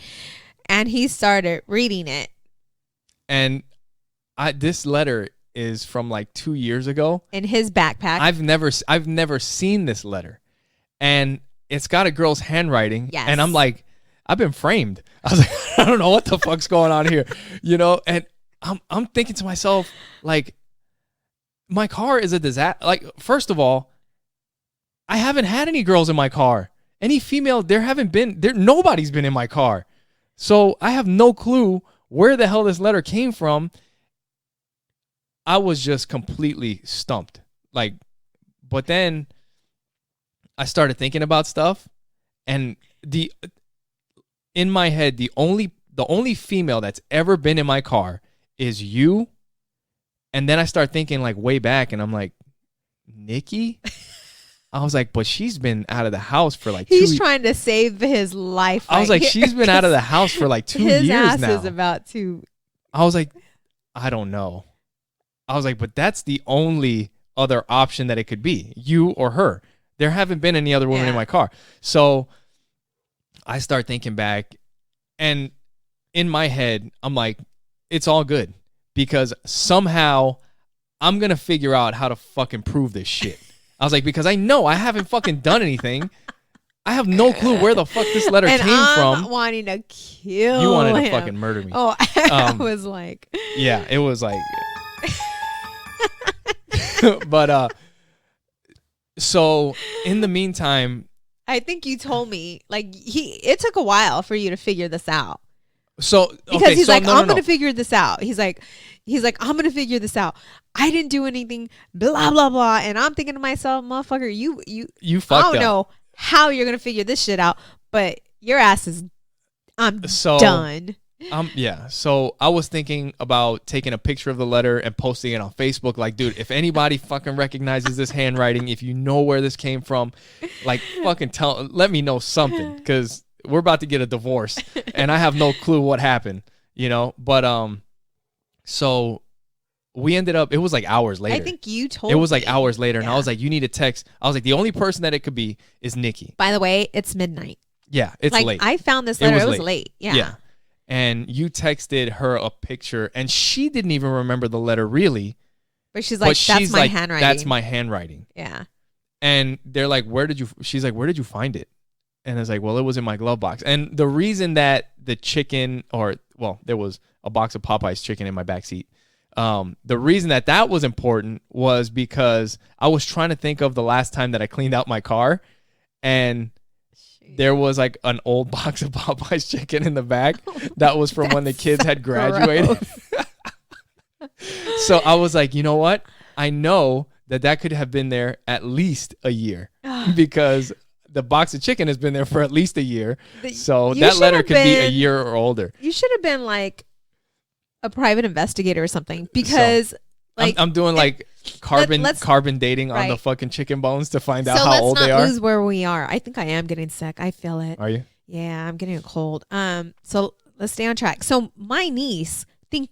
And he started reading it. And this letter is from like 2 years ago. In his backpack. I've never seen this letter. And it's got a girl's handwriting. Yes. And I'm like, I've been framed. I was like, I don't know what the fuck's going on here. And I'm thinking to myself, like, my car is a disaster. Like, first of all, I haven't had any girls in my car. Any female, nobody's been in my car. So I have no clue where the hell this letter came from. I was just completely stumped. Like, but then I started thinking about stuff, and in my head, the only female that's ever been in my car is you. And then I start thinking like way back, and I'm like, Nikki? I was like, but she's been out of the house for like He's trying to save his life. I was like, she's been out of the house for like 2 years now. His ass is about to. I was like, I don't know. I was like, but that's the only other option that it could be, you or her. There haven't been any other women in my car. So I start thinking back, and in my head, I'm like, it's all good because somehow I'm going to figure out how to fucking prove this shit. I was like, because I know I haven't fucking done anything. I have no clue where the fuck this letter came from. Wanting to kill You wanted him. to fucking murder me. Oh, I was like. Yeah, it was like. But so in the meantime, I think you told me like it took a while for you to figure this out. So because he's like, I'm gonna figure this out. He's like, I'm gonna figure this out. I didn't do anything, blah blah blah. And I'm thinking to myself, motherfucker, you fucked up. I don't know how you're gonna figure this shit out, but your ass is. I'm done. Yeah. So I was thinking about taking a picture of the letter and posting it on Facebook. Like, dude, if anybody fucking recognizes this handwriting, if you know where this came from, like, fucking let me know something, because we're about to get a divorce and I have no clue what happened, But so we ended up. It was like hours later. I think you told me. It was like hours later, and I was like, you need to text. I was like, the only person that it could be is Nikki. By the way, it's midnight. Yeah, it's like, late. I found this letter. It was late. Yeah. And you texted her a picture, and she didn't even remember the letter really. But she's like, that's my handwriting. That's my handwriting. Yeah. And they're like, she's like, where did you find it? And it's like, well, it was in my glove box. And the reason that the chicken there was a box of Popeye's chicken in my backseat. The reason that was important was because I was trying to think of the last time that I cleaned out my car, and there was like an old box of Popeye's chicken in the back that was from when the kids had graduated. So I was like, you know what? I know that could have been there at least a year because the box of chicken has been there for at least a year. So that letter could be a year or older. You should have been like a private investigator or something, because I'm doing like carbon dating on the fucking chicken bones to find out how old they are. So let's not lose where we are. I think I am getting sick. I feel it. Are you? Yeah, I'm getting a cold. So let's stay on track. So my niece thinks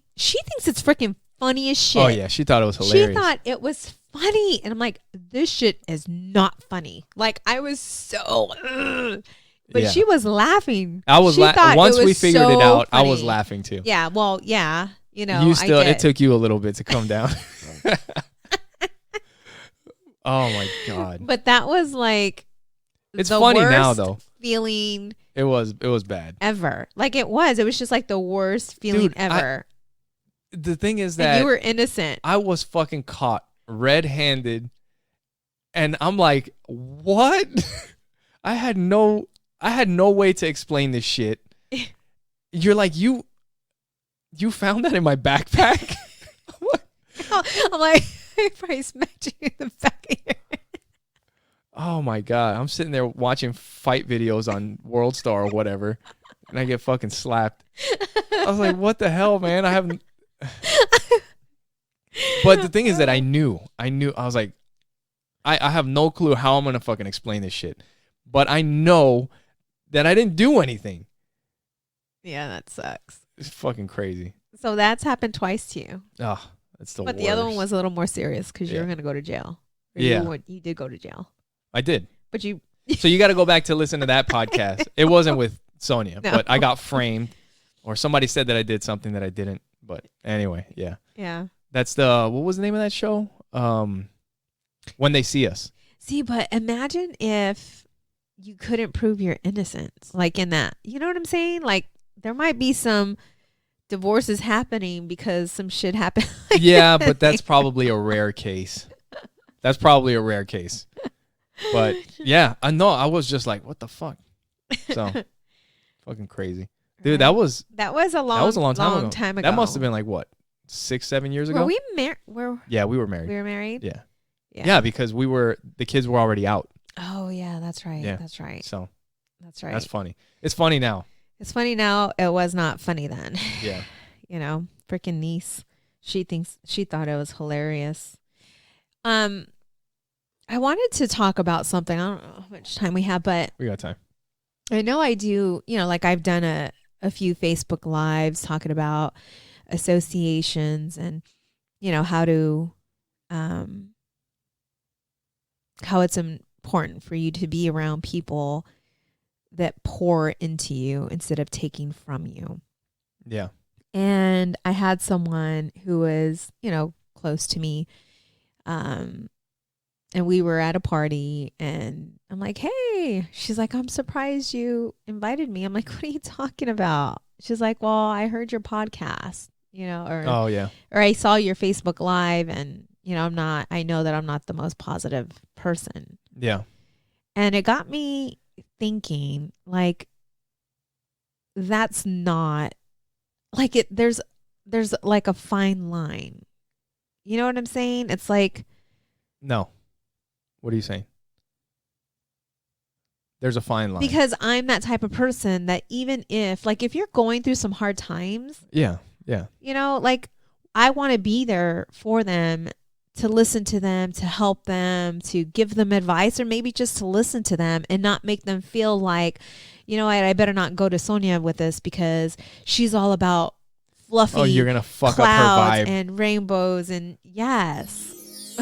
it's freaking funny as shit. Oh yeah, she thought it was hilarious. She thought it was funny, and I'm like, this shit is not funny. Like, I was so, but she was laughing. I was laughing once we figured it out. Funny. I was laughing too. Yeah, well, yeah, you know, it took you a little bit to come down. Oh my god! But that was like, it's funny now though. Feeling. It was bad. Ever. Like it was just like the worst feeling ever. The thing is that and you were innocent. I was fucking caught red-handed, and I'm like, what? I had no way to explain this shit. You're like, you found that in my backpack? I'm like, I probably smacked you in the back of your head. Oh my god! I'm sitting there watching fight videos on World Star or whatever, and I get fucking slapped. I was like, what the hell, man? I haven't. But the thing is that I knew. I was like, I have no clue how I'm gonna fucking explain this shit, but I know that I didn't do anything. Yeah, that sucks. It's fucking crazy. So that's happened twice to you. Oh, that's the worst. But the other one was a little more serious because you were gonna go to jail. You did go to jail. I did. But you. So you got to go back to listen to that podcast. It wasn't with Sonia, but I got framed, or somebody said that I did something that I didn't. But anyway, yeah. Yeah. That's what was the name of that show? When They See Us. See, but imagine if you couldn't prove your innocence, like in that. You know what I'm saying? Like there might be some divorces happening because some shit happened. Yeah, but that's probably a rare case. But yeah, I know. I was just like, what the fuck? So fucking crazy. Dude, that was a long time ago. That must have been like what? 6-7 years ago? Were we married? Yeah, we were married. We were married? Yeah. Yeah, because the kids were already out. Oh, yeah, that's right. Yeah. That's right. So that's right. That's funny. It's funny now. It's funny now. It was not funny then. Yeah. You know, freaking niece. She thought it was hilarious. I wanted to talk about something. I don't know how much time we have, but we got time. I know I do, like I've done a few Facebook Lives talking about associations and, how it's important for you to be around people that pour into you instead of taking from you. Yeah. And I had someone who was, close to me, and we were at a party and I'm like, hey, she's like, I'm surprised you invited me. I'm like, what are you talking about? She's like, well, I heard your podcast, oh yeah. Or I saw your Facebook Live and, I know that I'm not the most positive person. Yeah. And it got me thinking, like, that's not like it. There's like a fine line. You know what I'm saying? It's like, no. What are you saying? There's a fine line. Because I'm that type of person that even if you're going through some hard times. Yeah. Yeah. Like I want to be there for them, to listen to them, to help them, to give them advice, or maybe just to listen to them and not make them feel like, I better not go to Sonia with this because she's all about fluffy. Oh, you're going to fuck up her vibe. And rainbows and yes.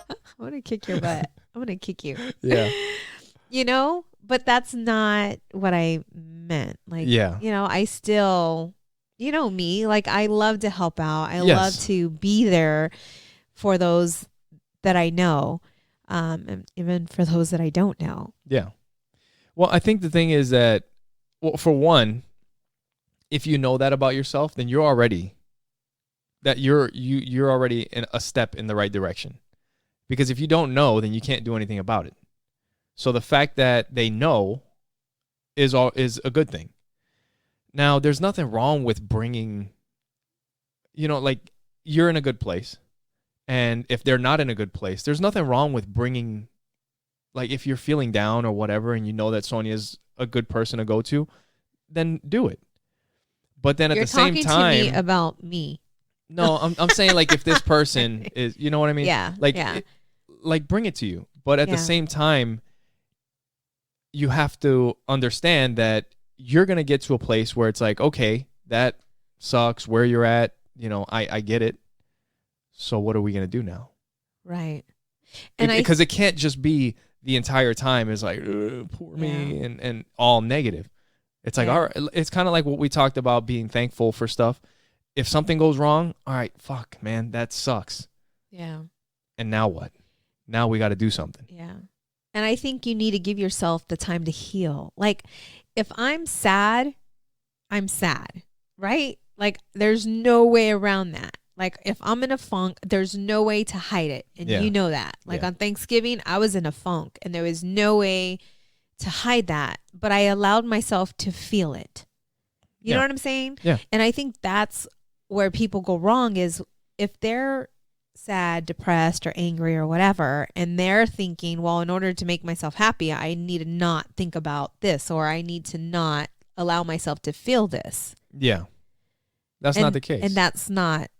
I'm going to kick your butt. I'm going to kick you. Yeah. But that's not what I meant. Like, yeah. I still, me, like I love to help out. I love to be there for those that I know, and even for those that I don't know. Yeah. Well, I think the thing is that, well, for one, if you know that about yourself, then you're already in a step in the right direction. Because if you don't know, then you can't do anything about it. So the fact that they know is a good thing. Now, there's nothing wrong with bringing, like, you're in a good place. And if they're not in a good place, there's nothing wrong with bringing, like, if you're feeling down or whatever, and you know that Sonja's a good person to go to, then do it. But then at the same time, you're talking to me about me. No, I'm saying, like, if this person is, you know what I mean? Yeah. Like, yeah. Like, bring it to you. But at the same time, you have to understand that you're going to get to a place where it's like, okay, that sucks where you're at. I get it. So what are we going to do now? Right. And because it can't just be the entire time is like, poor me and all negative. It's like, all right, it's kind of like what we talked about, being thankful for stuff. If something goes wrong, all right, fuck, man, that sucks. Yeah. And now what? Now we got to do something. Yeah. And I think you need to give yourself the time to heal. Like, if I'm sad, I'm sad, right? Like, there's no way around that. Like, if I'm in a funk, there's no way to hide it. And you know that. Like, on Thanksgiving, I was in a funk and there was no way to hide that. But I allowed myself to feel it. You know what I'm saying? Yeah. And I think that's where people go wrong, is if they're sad, depressed, or angry or whatever, and they're thinking, well, in order to make myself happy, I need to not think about this, or I need to not allow myself to feel this. Yeah. That's not the case. And that's not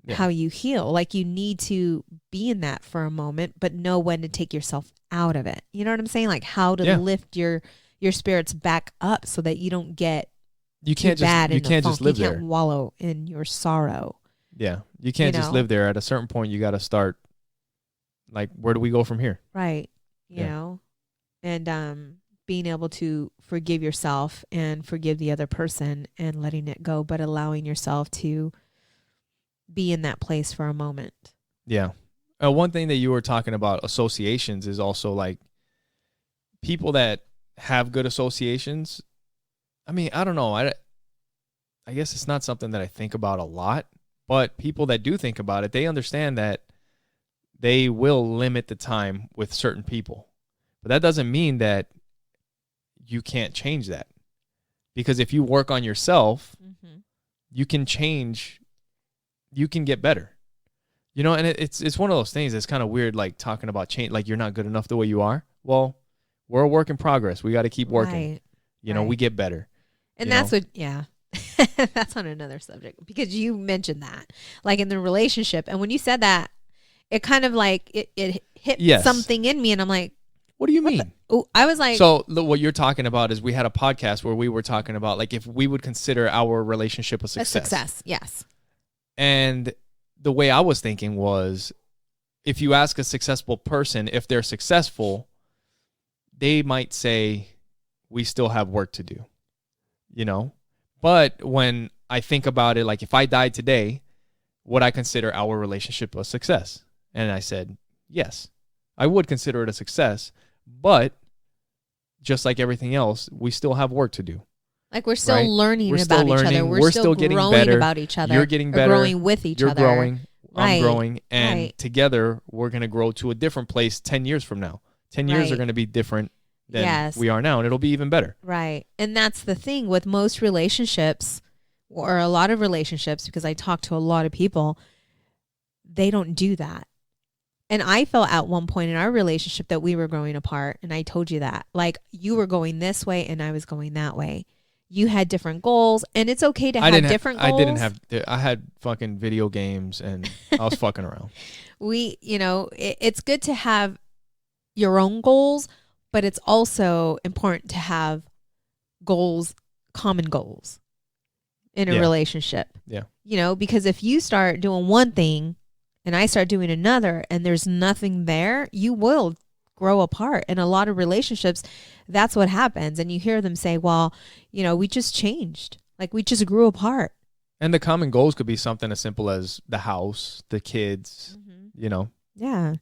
how you heal. Like, you need to be in that for a moment, but know when to take yourself out of it. You know what I'm saying? Like, how to lift your spirits back up so that you don't get you can't just live there. You can't wallow in your sorrow. Yeah. You can't just live there. At a certain point, you got to start, like, where do we go from here? Right. You know, and being able to forgive yourself and forgive the other person and letting it go, but allowing yourself to be in that place for a moment. Yeah. One thing that you were talking about, associations, is also, like, people that have good associations. I mean, I don't know. I guess it's not something that I think about a lot, but people that do think about it, they understand that they will limit the time with certain people. But that doesn't mean that you can't change that. Because if you work on yourself, you can change, you can get better. And it's one of those things that's kind of weird, like, talking about change, like, you're not good enough the way you are. Well, we're a work in progress. We got to keep working. Right. We get better. And that's what, that's on another subject, because you mentioned that, like, in the relationship. And when you said that, it kind of like, it hit something in me. And I'm like, what do you mean? I was like, so what you're talking about is we had a podcast where we were talking about, like, if we would consider our relationship a success. A success, yes. And the way I was thinking was, if you ask a successful person if they're successful, they might say, we still have work to do, But when I think about it, like, if I died today, would I consider our relationship a success? And I said, yes, I would consider it a success. But just like everything else, we still have work to do. Like, we're still learning about each other. We're still getting growing better about each other. You're getting better. Growing with each other. You're growing. I'm growing. And together, we're going to grow to a different place 10 years from now. 10 years are going to be different than we are now, and it'll be even better. Right. And that's the thing with most relationships, or a lot of relationships, because I talk to a lot of people, they don't do that. And I felt at one point in our relationship that we were growing apart, and I told you that. Like, you were going this way and I was going that way. You had different goals, and it's okay to have different goals. I had fucking video games, and I was fucking around. It's good to have your own goals, but it's also important to have goals, common goals in a relationship. Yeah. Because if you start doing one thing and I start doing another and there's nothing there, you will grow apart. In a lot of relationships, that's what happens. And you hear them say, well, we just changed. Like, we just grew apart. And the common goals could be something as simple as the house, the kids, Yeah.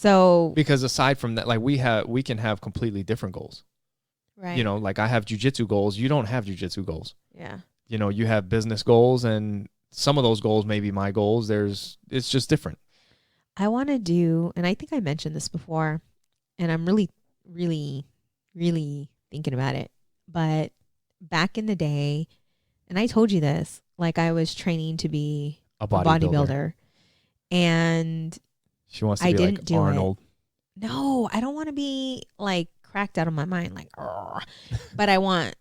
So because aside from that, like we can have completely different goals. right. You know, like I have jujitsu goals. You don't have jujitsu goals. Yeah. You know, you have business goals, and some of those goals may be my goals. It's just different. I want to do, and I think I mentioned this before, and I'm really, really, really thinking about it. But back in the day, and I told you this, like I was training to be A a bodybuilder. bodybuilder, and She wants to I be didn't like do it. Arnold. no, I don't want to be like cracked out of my mind, like, "Argh." But I want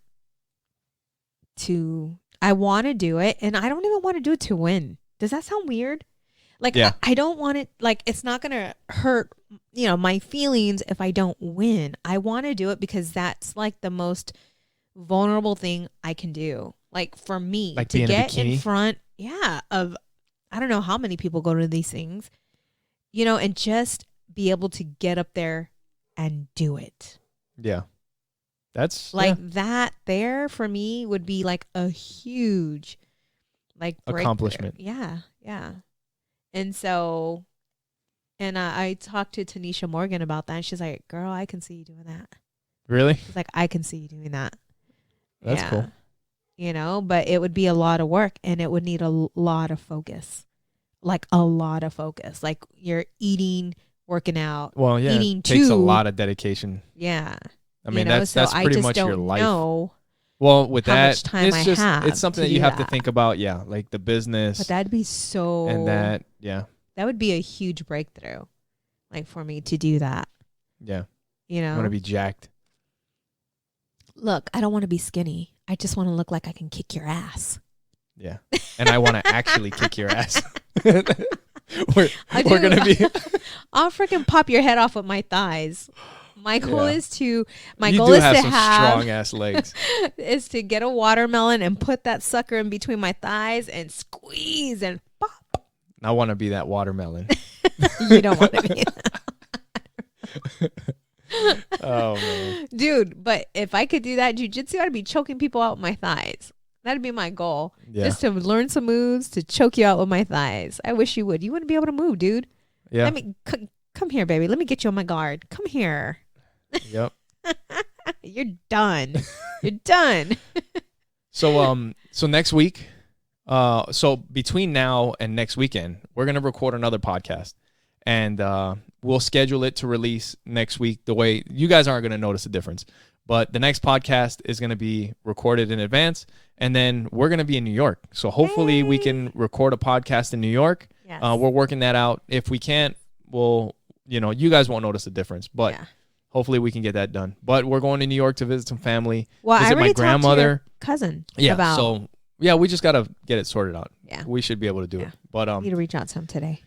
to do it, and I don't even want to do it to win. Does that sound weird? Like, Yeah. I don't want it, like, it's not going to hurt, my feelings if I don't win. I want to do it because that's like the most vulnerable thing I can do. Like for me, Like to be in a get in bikini? front, of, I don't know how many people go to these things, and just be able to get up there and do it. Yeah. That's Like that there for me would be like a huge like breakthrough. Accomplishment. Yeah. Yeah. And so, and I talked to Tanisha Morgan about that. And she's like, girl, I can see you doing that. really. She's like, I can see you doing that. That's Yeah. cool. But it would be a lot of work and it would need a lot of focus. Like a lot of focus. Like you're eating, working out. Well, yeah, eating it takes a too. lot of dedication. Yeah. I mean, so that's I pretty just much don't your life. know. Well, with how that, much time it's I just have it's something to that you do have to that. think about. Yeah, like the business But that'd be so. and that. Yeah, That would be a huge breakthrough, like for me to do that. yeah. You know, I want to be jacked. look, I don't want to be skinny. I just want to look like I can kick your ass. Yeah, and I want to actually kick your ass. we're I we're do. gonna be. I'll freaking pop your head off with my thighs. My goal Yeah. is to. My you goal do is have to some have strong ass legs. is to get a watermelon and put that sucker in between my thighs and squeeze and pop. I want to be that watermelon. You don't want to be, Oh man. dude. But if I could do that jujitsu, I'd be choking people out with my thighs. That'd be my goal. Yeah. Just to learn some moves to choke you out with my thighs. I wish you would. You wouldn't be able to move, dude. Yeah. Let me come here, baby. Let me get you on my guard. Come here. Yep. You're done. You're done. So next week, so between now and next weekend, we're gonna record another podcast, and we'll schedule it to release next week. The way you guys aren't gonna notice a difference, but the next podcast is gonna be recorded in advance, and then we're gonna be in New York. So hopefully we can record a podcast in New York. Yes. We're working that out. If we can't, we'll you guys won't notice a difference, but. Yeah. Hopefully we can get that done. But we're going to New York to visit some family. Well, I visit already my grandmother. talked to your cousin. Yeah. About, So yeah, we just gotta get it sorted out. Yeah. We should be able to do Yeah. it. But I need to reach out to him today.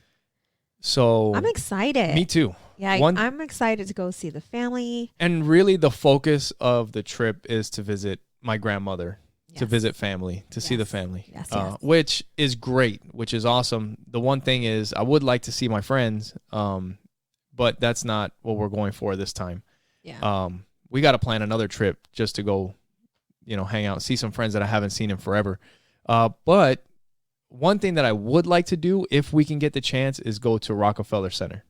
so I'm excited. me too. Yeah, One- I'm excited to go see the family. And really the focus of the trip is to visit my grandmother, to Yes. visit family, to see the Yes. family. Yes, yes. Which is great, which is awesome. The one thing is I would like to see my friends, but that's not what we're going for this time. Yeah. We got to plan another trip just to go, hang out, see some friends that I haven't seen in forever. But one thing that I would like to do, if we can get the chance, is go to Rockefeller Center.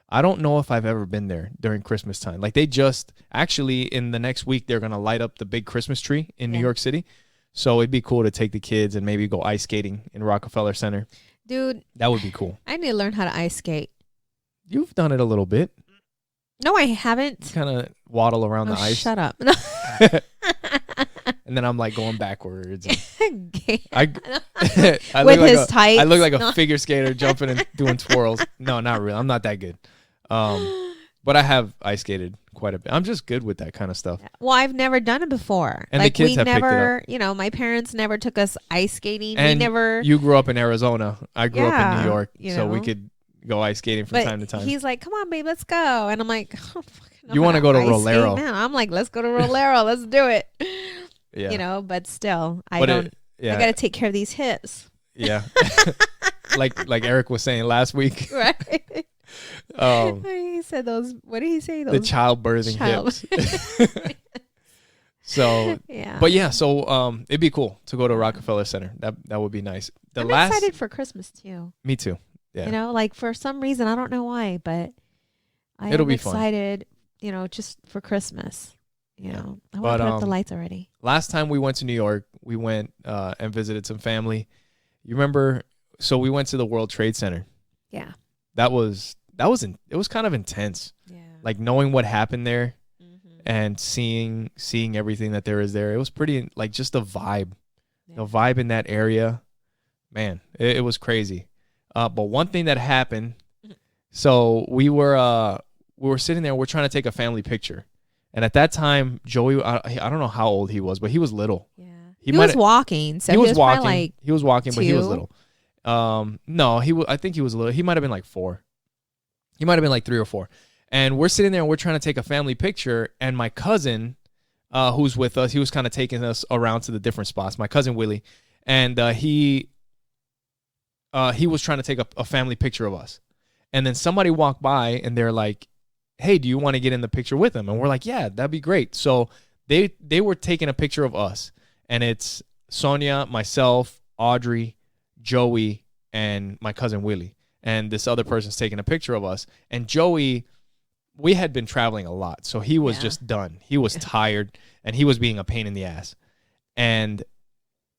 I don't know if I've ever been there during Christmas time. Like they just actually in the next week, they're going to light up the big Christmas tree in New Yeah. York City. So it'd be cool to take the kids and maybe go ice skating in Rockefeller Center. Dude, That would be cool. I need to learn how to ice skate. You've done it a little bit. No, I haven't. Kind of waddle around the ice. Shut up. And then I'm like going backwards. Okay. I With look his like tights. I look like a No. figure skater jumping and doing twirls. No, not really. I'm not that good. But I have ice skated quite a bit. I'm just good with that kind of stuff. Well, I've never done it before. And the like kids we have picked it never, my parents never took us ice skating. And we never. you grew up in Arizona. I grew up in Yeah, New York, you so we know. could go ice skating from But time to time. he's like, "Come on, babe, let's go." And I'm like, "Oh, fucking, You wanna go to Rolero. Man, I'm like, "Let's go to Rolero. Let's do it." Yeah. But still, I But don't. yeah, I got to take care of these hips, yeah. like Eric was saying last week, right? He said those. What did he say? the Those childbirthing hips. So, yeah. but yeah, so it'd be cool to go to Rockefeller Center. That would be nice. I'm excited for Christmas too. Me too. Yeah. Like for some reason, I don't know why, but It'll am be fun. excited, just for Christmas. I want to But, put up the lights already. Last time we went to New York, we went and visited some family. You remember? So we went to the World Trade Center. Yeah. It was kind of intense. Yeah. Like knowing what happened there and seeing everything that there is there. It was pretty, like, just the vibe. Yeah. The vibe in that area, man, it was crazy. But one thing that happened, so we were sitting there, we're trying to take a family picture. And at that time, Joey, I don't know how old he was, but he was little. Yeah. He was walking. So he was walking. Like he was walking, but he was 2. little. No, I think he was little. He might have been like 4. He might have been like 3 or 4. And we're sitting there and we're trying to take a family picture. And my cousin, who's with us, he was kind of taking us around to the different spots. My cousin Willie, and he was trying to take a family picture of us. And then somebody walked by and they're like, "Hey, do you want to get in the picture with him?" And we're like, "Yeah, that'd be great." So they were taking a picture of us, and it's Sonja, myself, Audrey, Joey, and my cousin Willie. And this other person's taking a picture of us. And Joey, we had been traveling a lot, so he was just done. He was tired, and he was being a pain in the ass. And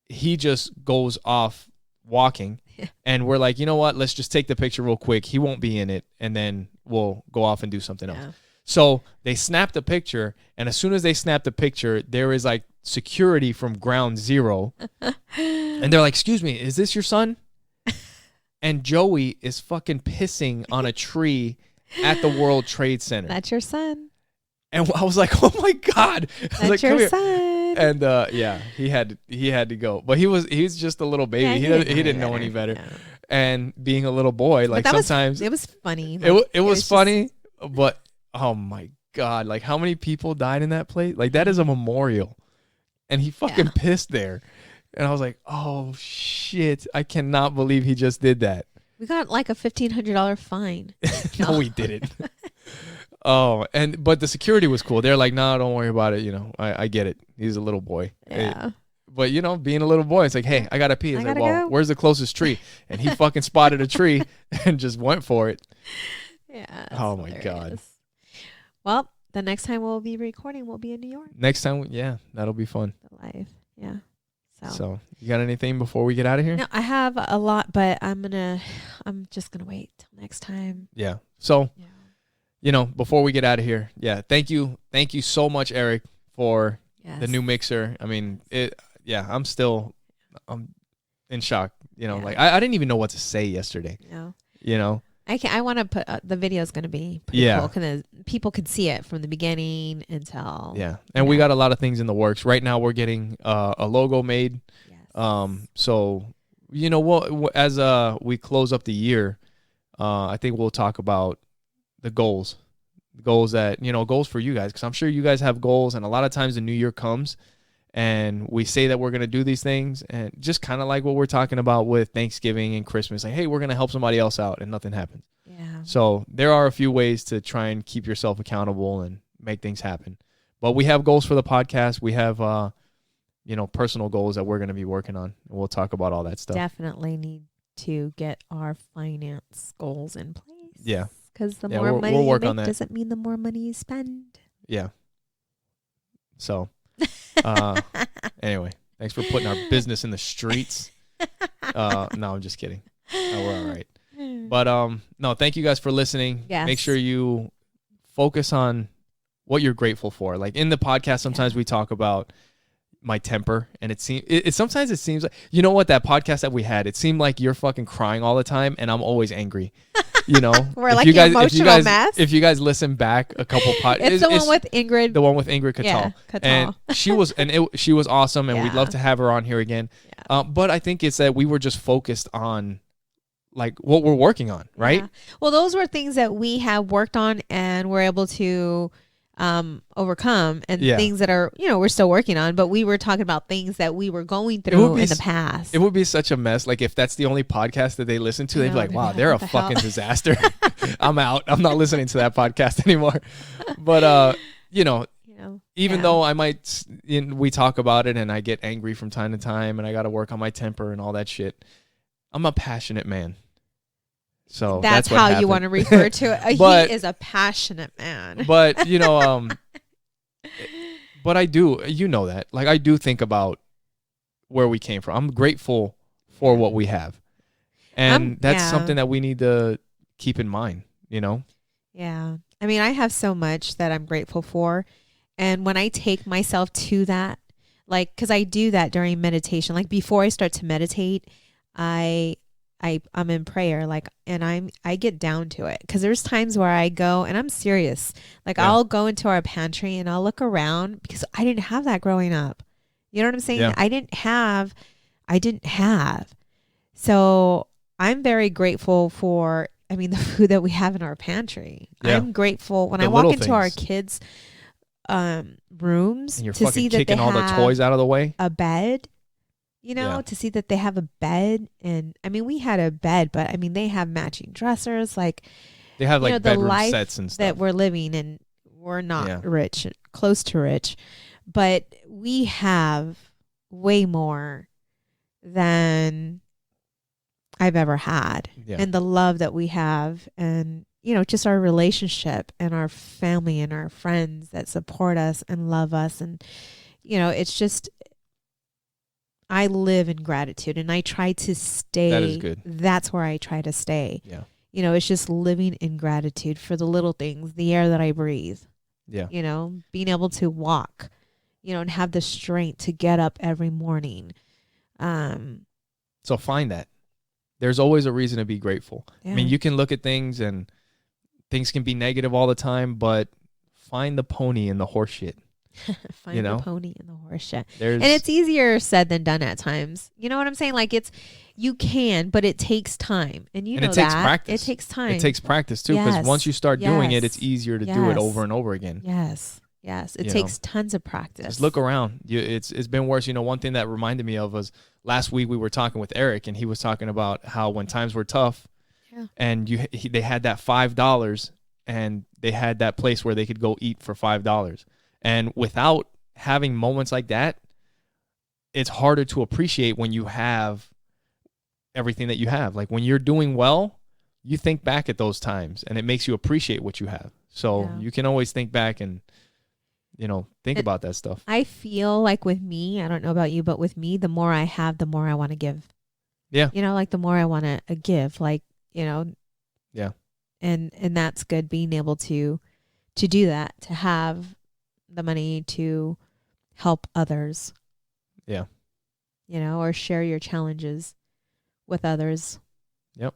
he just goes off walking, and we're like, you know what? Let's just take the picture real quick. He won't be in it, and then we'll go off and do something else. So they snapped the picture, and as soon as they snapped the picture, there is like security from ground zero. And they're like, "Excuse me, is this your son?" And Joey is fucking pissing on a tree at the World Trade Center. That's your son. And I was like, "Oh my God." That's your son. And he had to go. But he's just a little baby. Yeah, he didn't know any better. Yeah. And being a little boy, like sometimes it was funny. Like, it was funny, but oh my God, like how many people died in that place? Like that is a memorial. And he fucking pissed there. And I was like, "Oh shit, I cannot believe he just did that." We got like a $1,500 fine. No, we didn't. But the security was cool. They're like, "No, don't worry about it. I get it. He's a little boy." Yeah. But being a little boy, it's like, "Hey, I gotta pee." It's like, "Well, go. where's the closest tree?" And he fucking spotted a tree and just went for it. Yeah. Oh my God. Well, the next time we'll be recording, we'll be in New York. Next time, that'll be fun. Live. Yeah. So you got anything before we get out of here? No, I have a lot, but I'm just gonna wait till next time. Yeah. So, before we get out of here, thank you so much, Eric, for the new mixer. I mean, I'm in shock. Like I didn't even know what to say yesterday. No. I want to put the video is going to be pretty cool because people could see it from the beginning until and we got a lot of things in the works right now. We're getting a logo made. So as we close up the year, I think we'll talk about the goals that goals for you guys, because I'm sure you guys have goals, and a lot of times the new year comes and we say that we're going to do these things, and just kind of like what we're talking about with Thanksgiving and Christmas, like, hey, we're going to help somebody else out, and nothing happens. Yeah. So there are a few ways to try and keep yourself accountable and make things happen. But we have goals for the podcast. We have, personal goals that we're going to be working on. And we'll talk about all that stuff. Definitely need to get our finance goals in place. Yeah. Because the more money you make doesn't mean the more money you spend. Yeah. So... anyway, thanks for putting our business in the streets. No, I'm just kidding. We're all right. But no, thank you guys for listening. Yes. Make sure you focus on what you're grateful for. Like in the podcast, sometimes we talk about my temper, and sometimes it seems like, that podcast that we had, it seemed like you're fucking crying all the time, and I'm always angry. We're like an emotional mess. If you guys listen back a couple podcasts, it's the one with Ingrid. The one with Ingrid Catal. Yeah, Catal. And she was awesome, and we'd love to have her on here again. Yeah. But I think it's that we were just focused on like what we're working on, right? Yeah. Well, those were things that we have worked on and were able to overcome, and things that are, we're still working on, but we were talking about things that we were going through in the past. It would be such a mess. Like if that's the only podcast that they listen to, they'd be like, wow, they're a fucking disaster. I'm out. I'm not listening to that podcast anymore. But, even though I might, we talk about it and I get angry from time to time and I got to work on my temper and all that shit, I'm a passionate man. So that's what how happened. you want to refer to it. But- He is a passionate man. But, but I do, that. Like, I do think about where we came from. I'm grateful for what we have. And that's something that we need to keep in mind, Yeah. I mean, I have so much that I'm grateful for. And when I take myself to that, like, because I do that during meditation, like before I start to meditate, I'm in prayer, like, and I get down to it. Because there's times where I go, and I'm serious. Like, I'll go into our pantry and I'll look around because I didn't have that growing up. You know what I'm saying? Yeah. I didn't have. So I'm very grateful for, the food that we have in our pantry. Yeah. I'm grateful when The I walk little into our things. kids' rooms And you're to fucking see that they kicking all the have toys out of the way. a bed, Yeah. to see that they have a bed. And we had a bed, but they have matching dressers. Like, They have like the bedroom life sets and stuff. that we're living, and we're not Yeah. rich, close to rich, but we have way more than I've ever had. Yeah. And the love that we have, and just our relationship and our family and our friends that support us and love us. And it's just, I live in gratitude, and I try to stay. That is good. That's where I try to stay. Yeah. It's just living in gratitude for the little things, the air that I breathe, Yeah. being able to walk, and have the strength to get up every morning. So find that. There's always a reason to be grateful. Yeah. You can look at things and things can be negative all the time, but find the pony in the horse shit. Find the pony in the horse shit. There's, And it's easier said than done at times. You know what I'm saying? Like, you can, but it takes time. And it know takes that. practice. It takes time. It takes practice too, because once you start doing it, it's easier to do it over and over again. Yes. It takes tons of practice. Just look around. It's been worse. One thing that reminded me of was last week we were talking with Eric, and he was talking about how when times were tough, and they had that $5, and they had that place where they could go eat for $5, and without having moments like that, it's harder to appreciate when you have everything that you have. Like, when you're doing well, you think back at those times, and it makes you appreciate what you have. So you can always think back and think about that stuff. I feel like with me, I don't know about you, but with me, the more I have, the more I want to give. Yeah. Like the more I want to give, like, Yeah. And that's good, being able to do that, to have the money to help others. Yeah. Or share your challenges with others. Yep.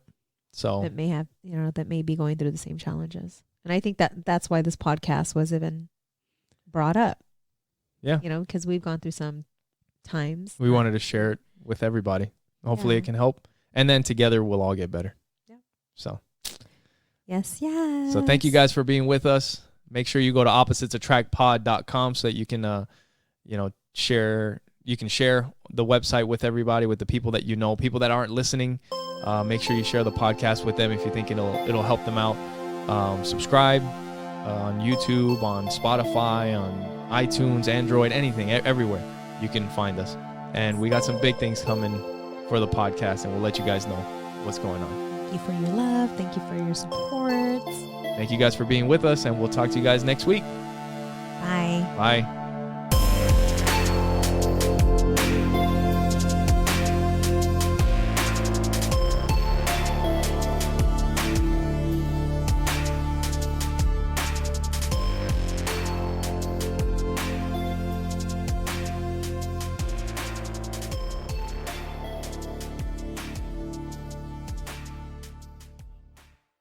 So that may have, that may be going through the same challenges. And I think that's why this podcast was even brought up. Yeah. Because we've gone through some times. We wanted to share it with everybody. Hopefully it can help. And then together we'll all get better. Yeah. So. Yes. So thank you guys for being with us. Make sure you go to oppositesattractpod.com so that you can, share. You can share the website with everybody, with the people that people that aren't listening. Make sure you share the podcast with them if you think it'll help them out. Subscribe on YouTube, on Spotify, on iTunes, Android, anything, everywhere you can find us. And we got some big things coming for the podcast, and we'll let you guys know what's going on. Thank you for your love. Thank you for your support. Thank you guys for being with us, and we'll talk to you guys next week. Bye. Bye.